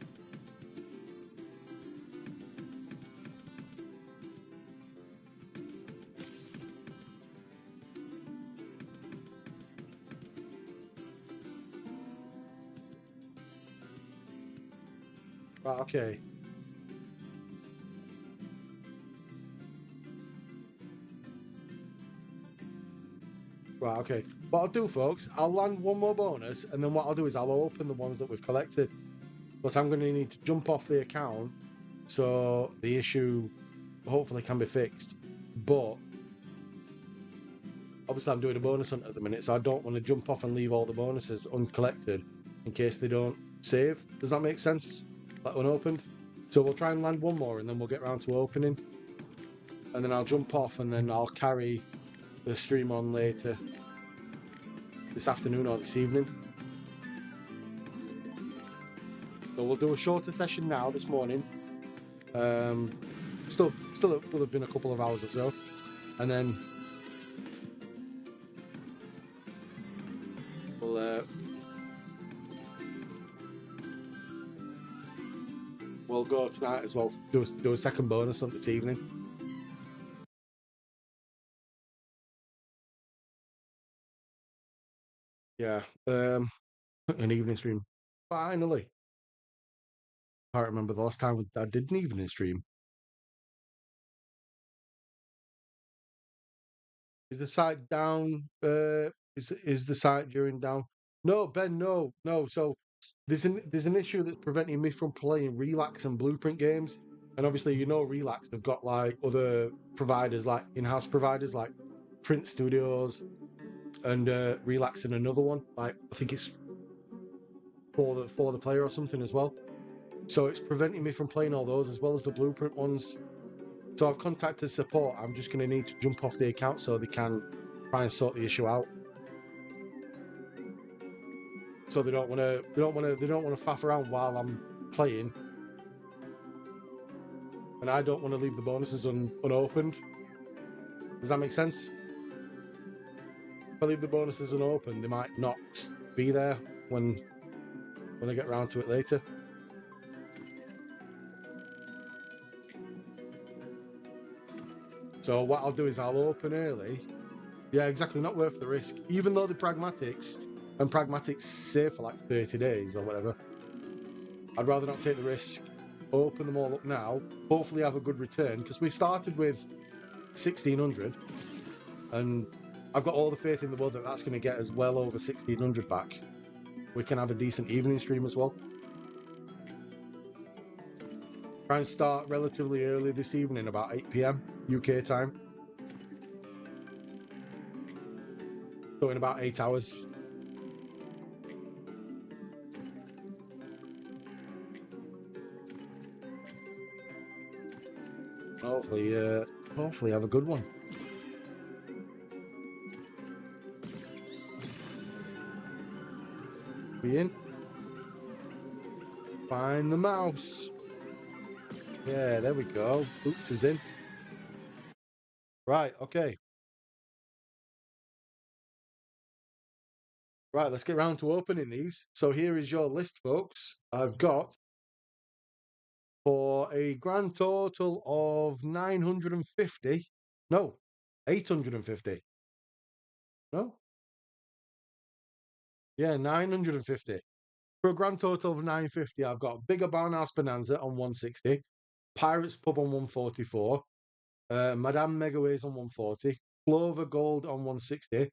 Right, okay. Right, okay. What I'll do, folks, I'll land one more bonus, and then what I'll do is I'll open the ones that we've collected. But I'm going to need to jump off the account so the issue hopefully can be fixed. But obviously I'm doing a bonus hunt at the minute, so I don't want to jump off and leave all the bonuses uncollected in case they don't save. Does that make sense? Like unopened? So we'll try and land one more and then we'll get round to opening. And then I'll jump off and then I'll carry the stream on later this afternoon or this evening. So we'll do a shorter session now this morning. Still will have been a couple of hours or so. And then we'll go tonight as well. Do a second bonus on this evening. Yeah. An evening stream. Finally. I can't remember the last time I did an evening stream. Is the site down? Is the site during down? No, Ben, no. So there's an issue that's preventing me from playing Relax and Blueprint games. And obviously, Relax have got like other providers, like in-house providers, like Print Studios and Relax and another one. Like I think it's for the player or something as well. So it's preventing me from playing all those as well as the Blueprint ones. So I've contacted support. I'm just going to need to jump off the account so they can try and sort the issue out. So they don't want to faff around while I'm playing, and I don't want to leave the bonuses unopened. Does that make sense? If I leave the bonuses unopened, they might not be there when I get around to it later. So what I'll do is I'll open early. Yeah, exactly. Not worth the risk. Even though the pragmatics save for like 30 days or whatever, I'd rather not take the risk. Open them all up now. Hopefully have a good return, because we started with 1,600, and I've got all the faith in the world that that's going to get us well over 1,600 back. We can have a decent evening stream as well. Try and start relatively early this evening, about 8 p.m. UK time. So in about 8 hours. Hopefully have a good one. Be in. Find the mouse. Yeah, there we go. Oops is in. Right, okay. Right, let's get round to opening these. So here is your list, folks. I've got, for a grand total of 950. No, 850. No? Yeah, 950. For a grand total of 950, I've got Bigger Barnhouse Bonanza on 160, Pirates Pub on 144, Madame Megaways on 140, Clover Gold on 160,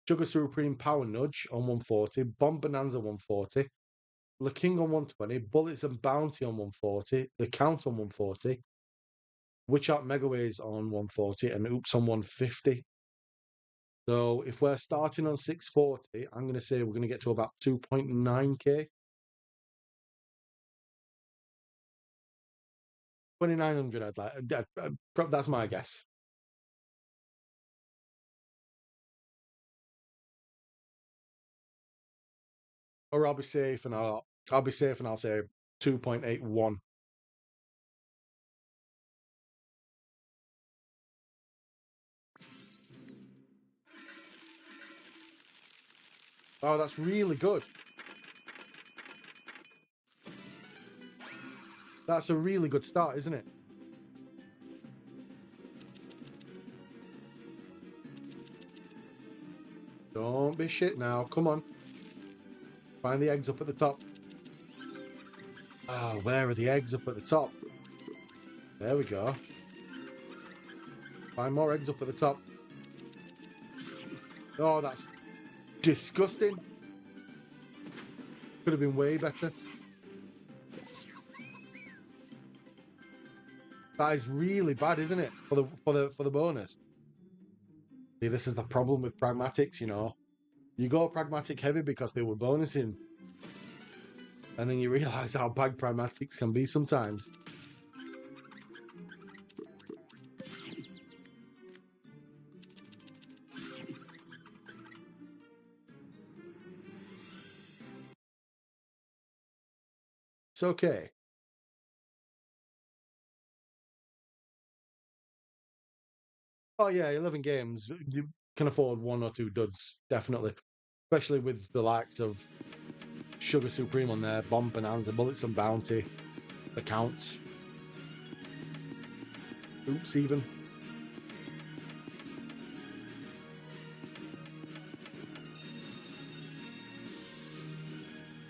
Sugar Supreme Power Nudge on 140, Bomb Bonanza 140, The King on 120, Bullets and Bounty on 140, The Count on 140, Witch Art Megaways on 140, and Oops on 150. So if we're starting on 640, I'm going to say we're going to get to about 2.9k. 2,900, I'd like. That's my guess. Or I'll be safe and I'll say 2.81. Oh, that's really good. That's a really good start, isn't it? Don't be shit now. Come on. Find the eggs up at the top. Ah, where are the eggs up at the top? There we go. Find more eggs up at the top. Oh, that's disgusting. Could have been way better. That is really bad, isn't it? For the bonus. See, this is the problem with pragmatics, you know. You go pragmatic heavy because they were bonusing. And then you realise how bad pragmatics can be sometimes. It's okay. Oh yeah, 11 games. You can afford 1 or 2 duds, definitely. Especially with the likes of Sugar Supreme on there, Bomb Bonanza, Bullets and Bounty, Accounts. Oops, even.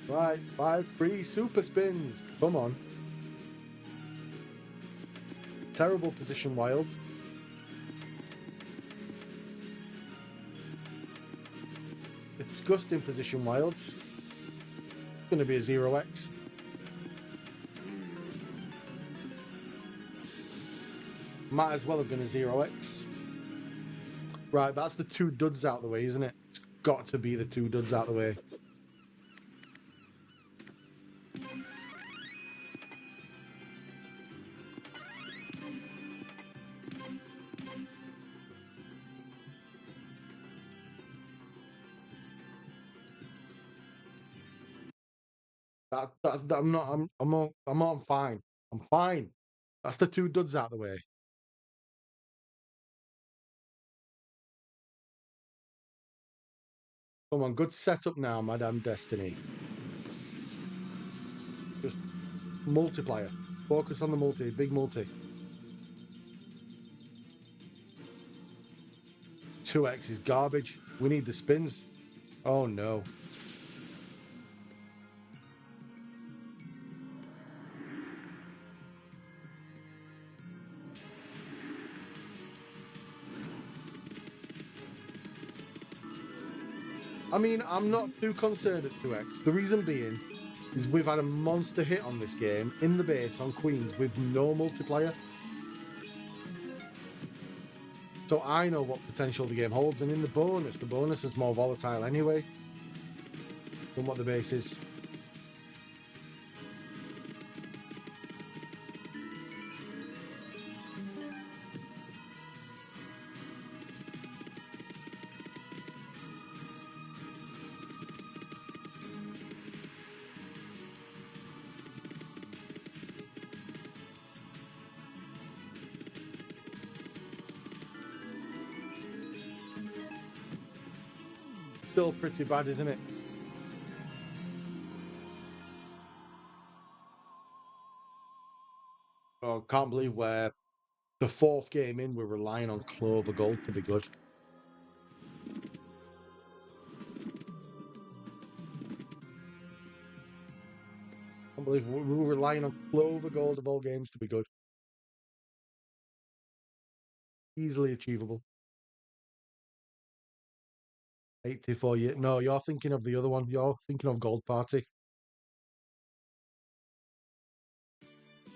Right, 5 free super spins. Come on. Terrible position, Wild. Disgusting position, Wilds. Going to be a 0x. Might as well have been a 0x. Right, that's the 2 duds out the way, isn't it? It's got to be the 2 duds out the way. I'm fine. I'm fine. That's the 2 duds out the way. Come on, good setup now, Madame Destiny. Just multiplier. Focus on the multi, big multi. 2x is garbage. We need the spins. Oh no. I mean, I'm not too concerned at 2x. The reason being is we've had a monster hit on this game in the base on Queens with no multiplier. So I know what potential the game holds, and in the bonus is more volatile anyway than what the base is. Still pretty bad, isn't it? Oh, can't believe we're the 4th game in, we're relying on Clover Gold to be good. Can't believe we're relying on Clover Gold of all games to be good. Easily achievable. 84 years. No, you're thinking of the other one. You're thinking of Gold Party.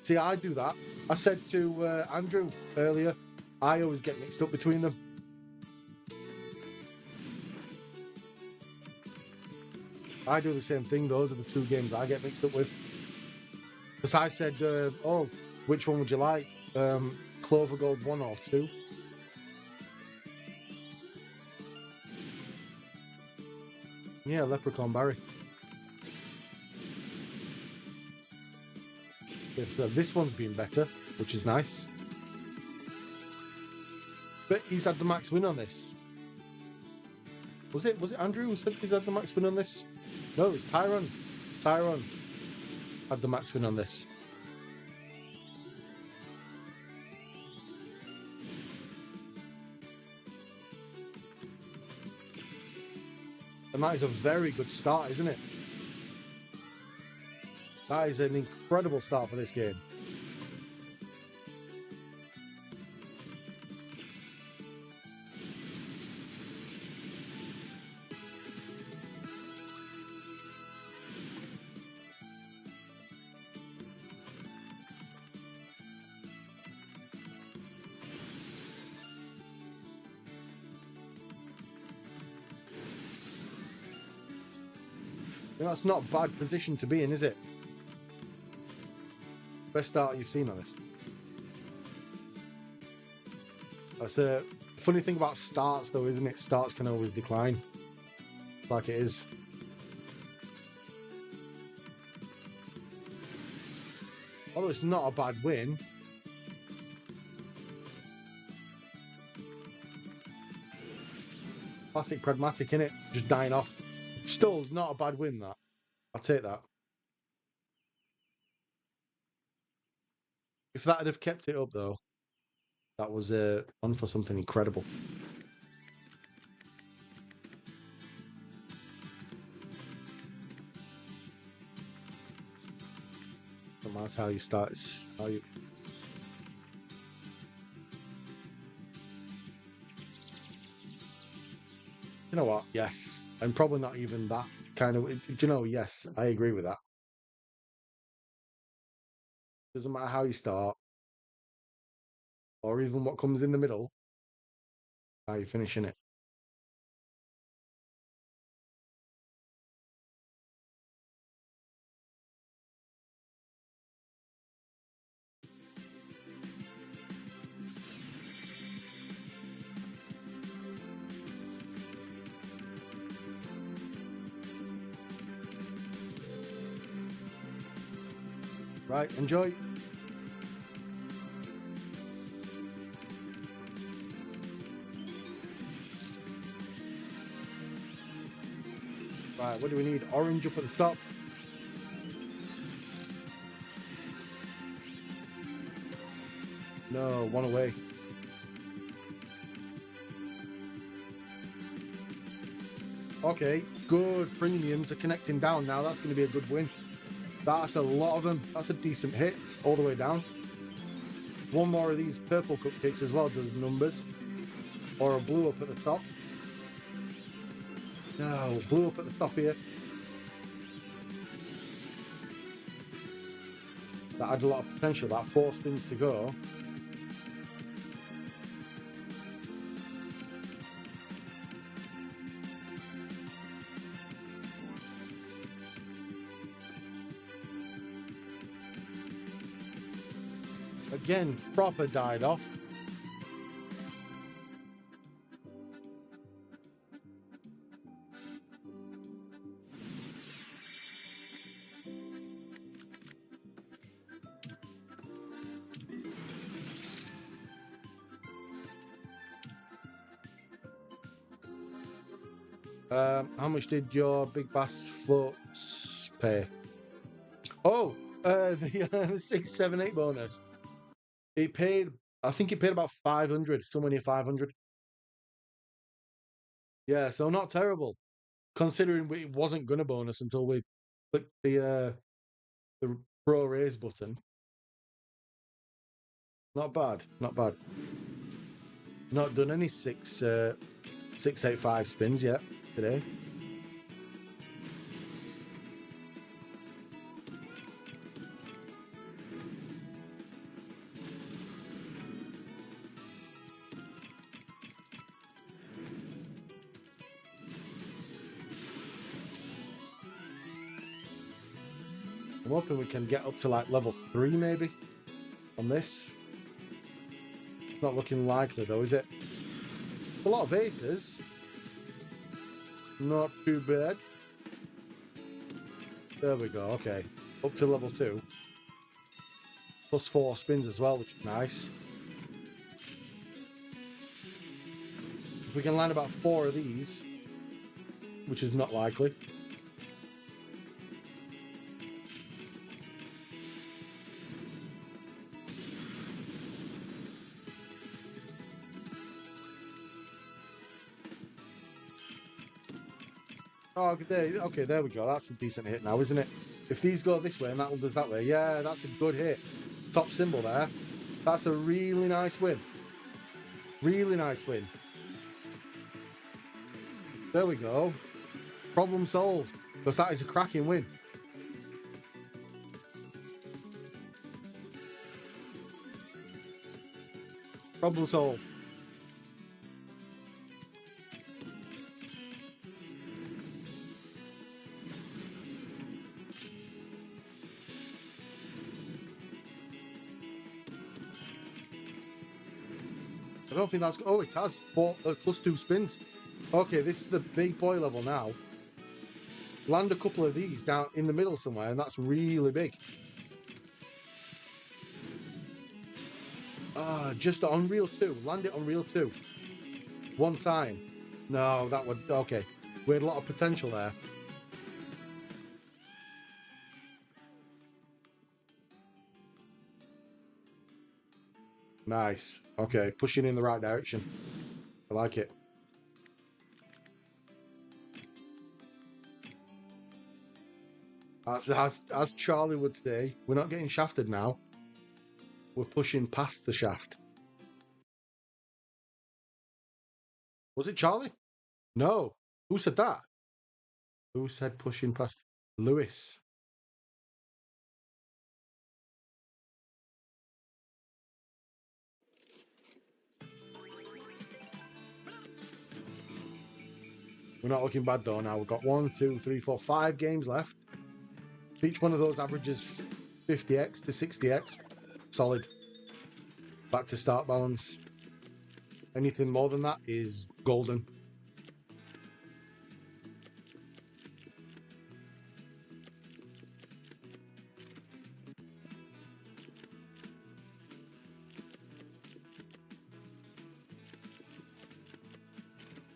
See, I do that. I said to Andrew earlier, I always get mixed up between them. I do the same thing. Those are the 2 games I get mixed up with. Because I said, oh, which one would you like? Clover Gold 1 or 2? Yeah, Leprechaun Barry. This one's been better, which is nice. But he's had the max win on this. Was it Andrew who said he's had the max win on this? No, it's Tyron. Tyron had the max win on this. And that is a very good start, isn't it? That is an incredible start for this game. That's not a bad position to be in, is it? Best start you've seen on this. That's the funny thing about starts, though, isn't it? Starts can always decline, like it is. Although it's not a bad win. Classic pragmatic, innit? Just dying off. Still not a bad win, that. I'll take that. If that had have kept it up, though, that was on for something incredible. No matter how you start, it's how you... You know what? Yes. And probably not even that kind of... Do you know? Yes, I agree with that. Doesn't matter how you start, or even what comes in the middle, how you finishing it. Right, enjoy. Right, what do we need? Orange up at the top. No, one away. Okay, good. Premiums are connecting down now. That's going to be a good win. That's a lot of them. That's a decent hit all the way down. One more of these purple cupcakes as well does numbers. Or a blue up at the top. No, blue up at the top here. That had a lot of potential. About 4 spins to go. Again, proper died off. How much did your big bass floats pay? Oh, the 6, 7, 8 bonus. It paid, I think it paid about 500, somewhere near 500. Yeah, so not terrible, considering it wasn't gonna bonus until we clicked the pro raise button. Not bad, not bad. Not done any 685 spins yet today. I'm hoping we can get up to like level 3 maybe on this. Not looking likely though, is it? A lot of aces. Not too bad. There we go, okay. Up to level 2. Plus 4 spins as well, which is nice. If we can land about 4 of these, which is not likely. Oh, okay, there we go. That's a decent hit now, isn't it? If these go this way and that one goes that way, yeah, that's a good hit. Top symbol there. That's a really nice win. Really nice win. There we go. Problem solved. Because that is a cracking win. Problem solved. I don't think that's... Oh, it has plus 2 spins. Okay, this is the big boy level now. Land a couple of these down in the middle somewhere, and that's really big. Just on reel 2. Land it on reel 2. One time. No, that would... Okay. We had a lot of potential there. Nice. Okay, pushing in the right direction. I like it. As Charlie would say, we're not getting shafted now. We're pushing past the shaft. Was it Charlie? No. Who said that? Who said pushing past? Lewis. We're not looking bad though now. We've got 1, 2, 3, 4, 5 games left. Each one of those averages 50x to 60x. Solid. Back to start balance. Anything more than that is golden.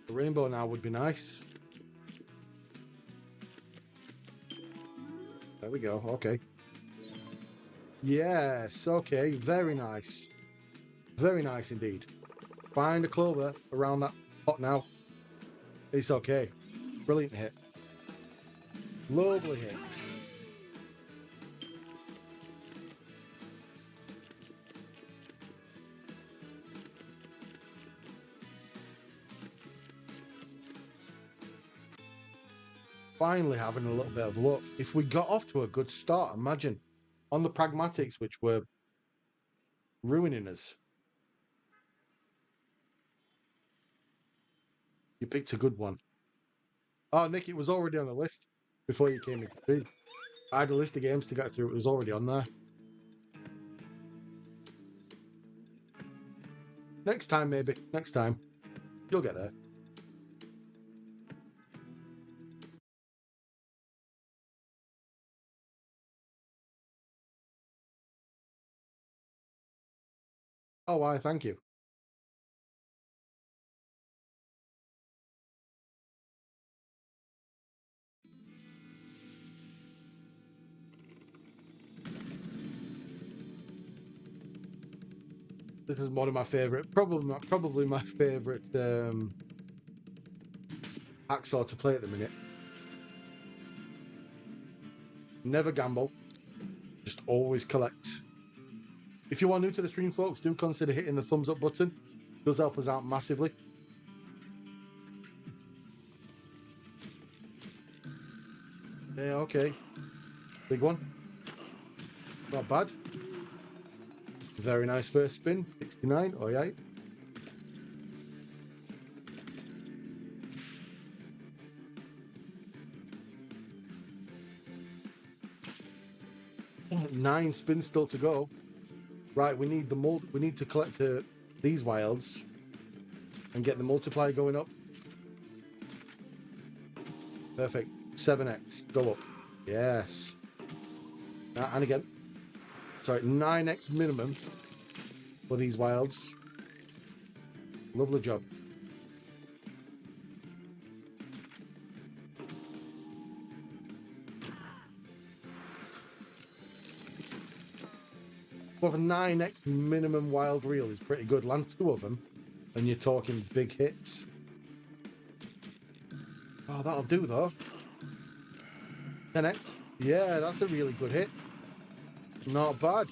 The rainbow now would be nice. There we go. Okay. Yes. Okay. Very nice. Very nice indeed. Find a clover around that pot now. It's okay. Brilliant hit. Lovely hit. Finally having a little bit of luck. If we got off to a good start, imagine on the pragmatics, which were ruining us. You picked a good one. Oh, Nick, it was already on the list before you came into the feed. I had a list of games to get through. It was already on there. Next time, maybe. Next time. You'll get there. Oh, why? Thank you. This is one of my favorite, probably my favorite hacksaw to play at the minute. Never gamble, just always collect. If you are new to the stream, folks, do consider hitting the thumbs up button. It does help us out massively. Yeah, okay. Big one. Not bad. Very nice first spin. 69. Oh, yeah. Nine spins still to go. Right, we need we need to collect these wilds and get the multiplier going up. Perfect. 7x. Go up. Yes. And again. Sorry, 9x minimum for these wilds. Lovely job. Well, a 9x minimum wild reel is pretty good. Land 2 of them, and you're talking big hits. Oh, that'll do though. 10x. Yeah, that's a really good hit. Not bad.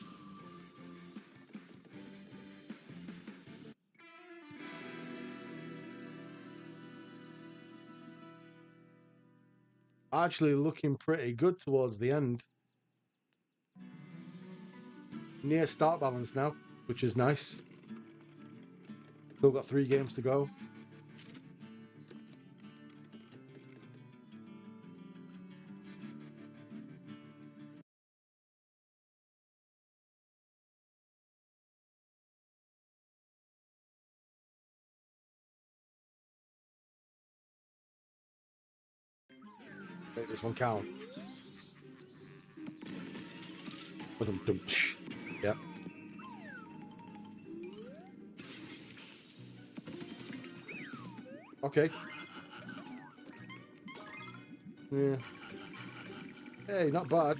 Actually looking pretty good towards the end. Near start balance now, which is nice. Still got 3 games to go. Make this one count. Yeah. Okay. Yeah. Hey, not bad.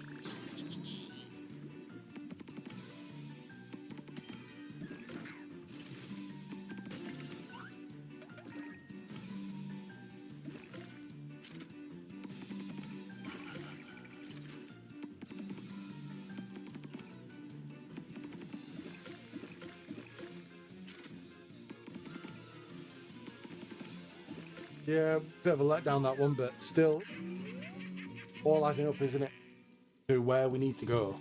Yeah, bit of a letdown that one, but still all adding up, isn't it? To where we need to go,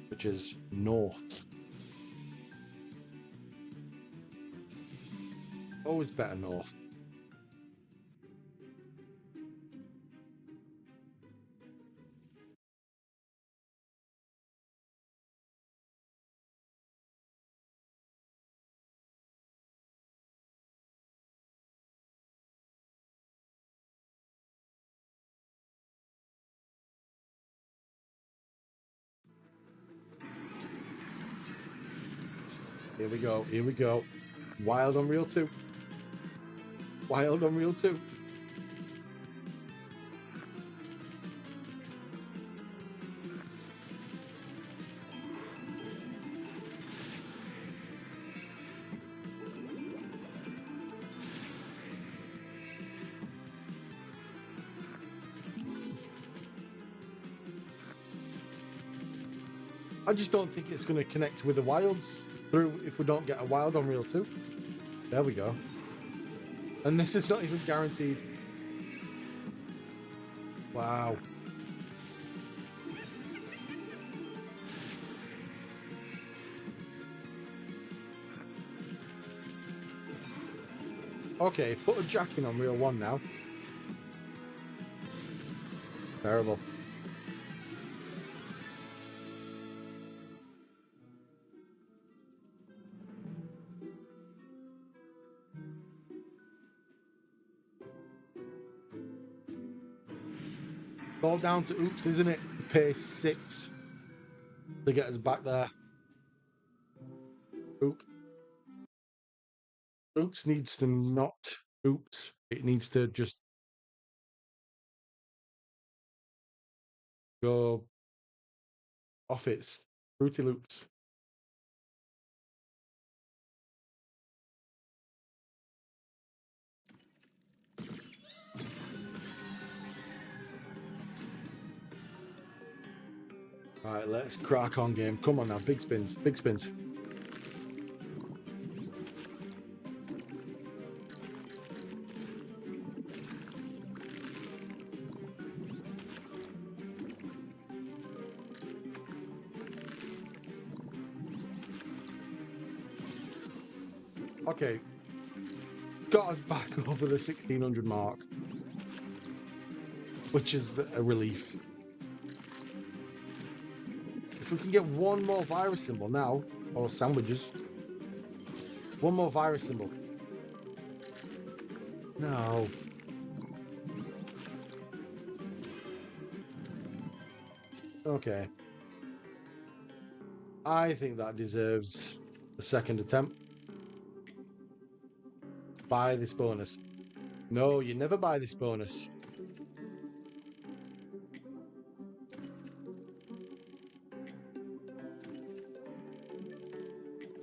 which is north. Always better north. Here we go. Here we go. Wild Unreal 2. Wild Unreal 2. I just don't think it's going to connect with the wilds through if we don't get a wild Unreal 2. There we go. And this is not even guaranteed. Wow. Okay, put a jack in Unreal 1 now. Terrible. All down to Oops, isn't it? Pace 6 to get us back there. Oops. Oops needs to not oops. It needs to just go off its Fruity Loops. All right, let's crack on, game. Come on now, big spins, big spins. Okay, got us back over the 1600 mark, which is a relief. If we can get one more virus symbol now, or sandwiches, one more virus symbol. No. Okay. I think that deserves the second attempt. Buy this bonus. No, you never buy this bonus.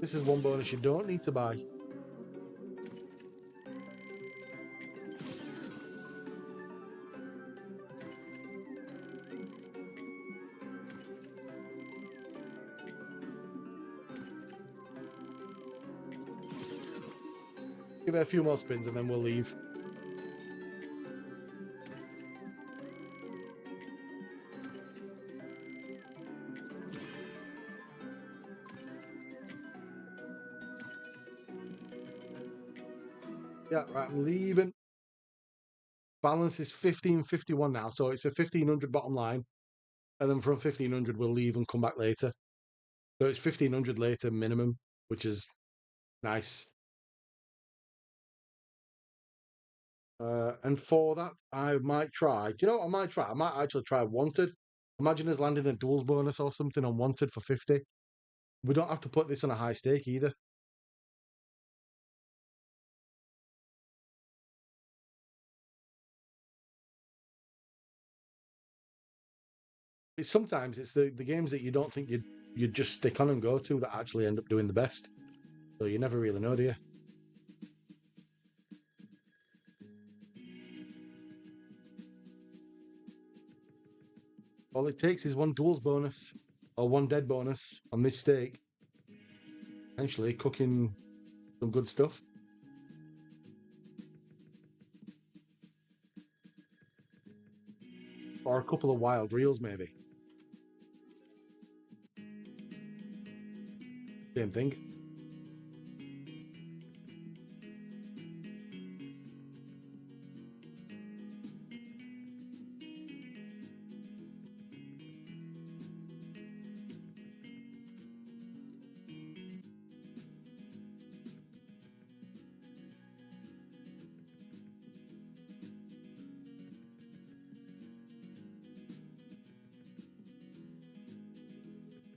This is one bonus you don't need to buy. Give it a few more spins and then we'll leave. Yeah, right, I'm leaving. Balance is 1551 now, so it's a 1500 bottom line. And then from 1500 we'll leave and come back later. So it's 1500 later minimum, which is nice. And for that, I might try. Do you know what I might try? I might actually try Wanted. Imagine us landing a duels bonus or something on Wanted for 50. We don't have to put this on a high stake either. Sometimes it's the games that you don't think you'd just stick on and go to that actually end up doing the best. So you never really know, do you? All it takes is one duels bonus or one dead bonus on this stake. Potentially cooking some good stuff. Or a couple of wild reels, maybe. Same thing.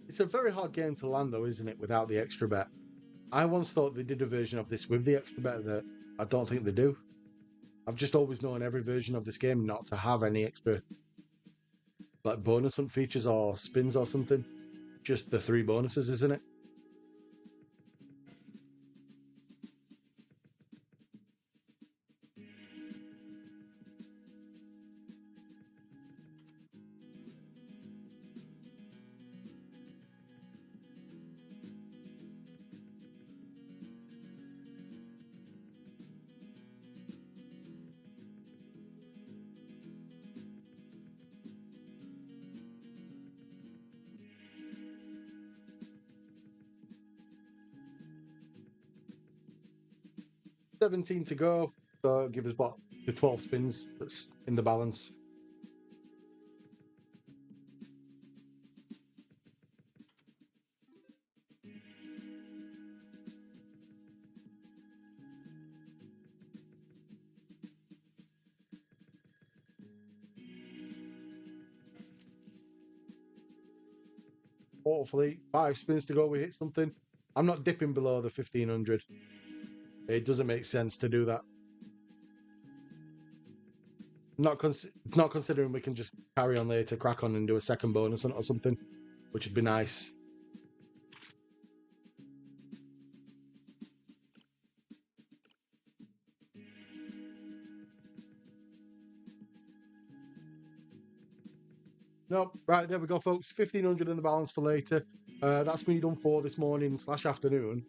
It's a very hard game to land, though, isn't it, without the extra bet? I once thought they did a version of this with the extra bet that I don't think they do. I've just always known every version of this game not to have any extra, like, bonus hunt features or spins or something. Just the 3 bonuses, isn't it? $17 to go, so give us what, the 12 spins that's in the balance. Hopefully, 5 spins to go, we hit something. I'm not dipping below the 1500. It doesn't make sense to do that. Not considering we can just carry on later, crack on and do a second bonus or something, which would be nice. Nope. Right, there we go, folks. 1500 in the balance for later. That's me done for this morning / afternoon.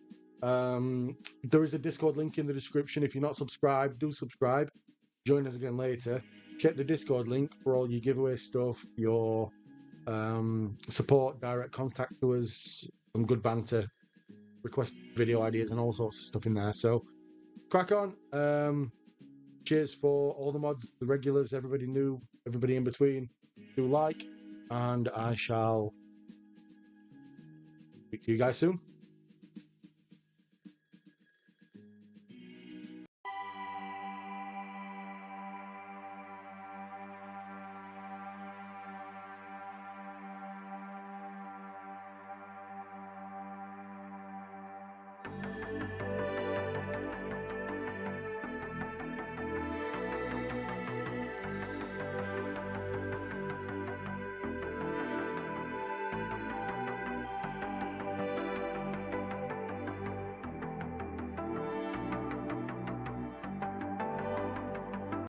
There is a Discord link in the description. If you're not subscribed, do subscribe. Join us again later. Check the Discord link for all your giveaway stuff, your support, direct contact to us, some good banter, request video ideas, and all sorts of stuff in there. So, crack on. Cheers for all the mods, the regulars, everybody new, everybody in between. Do like, and I shall speak to you guys soon.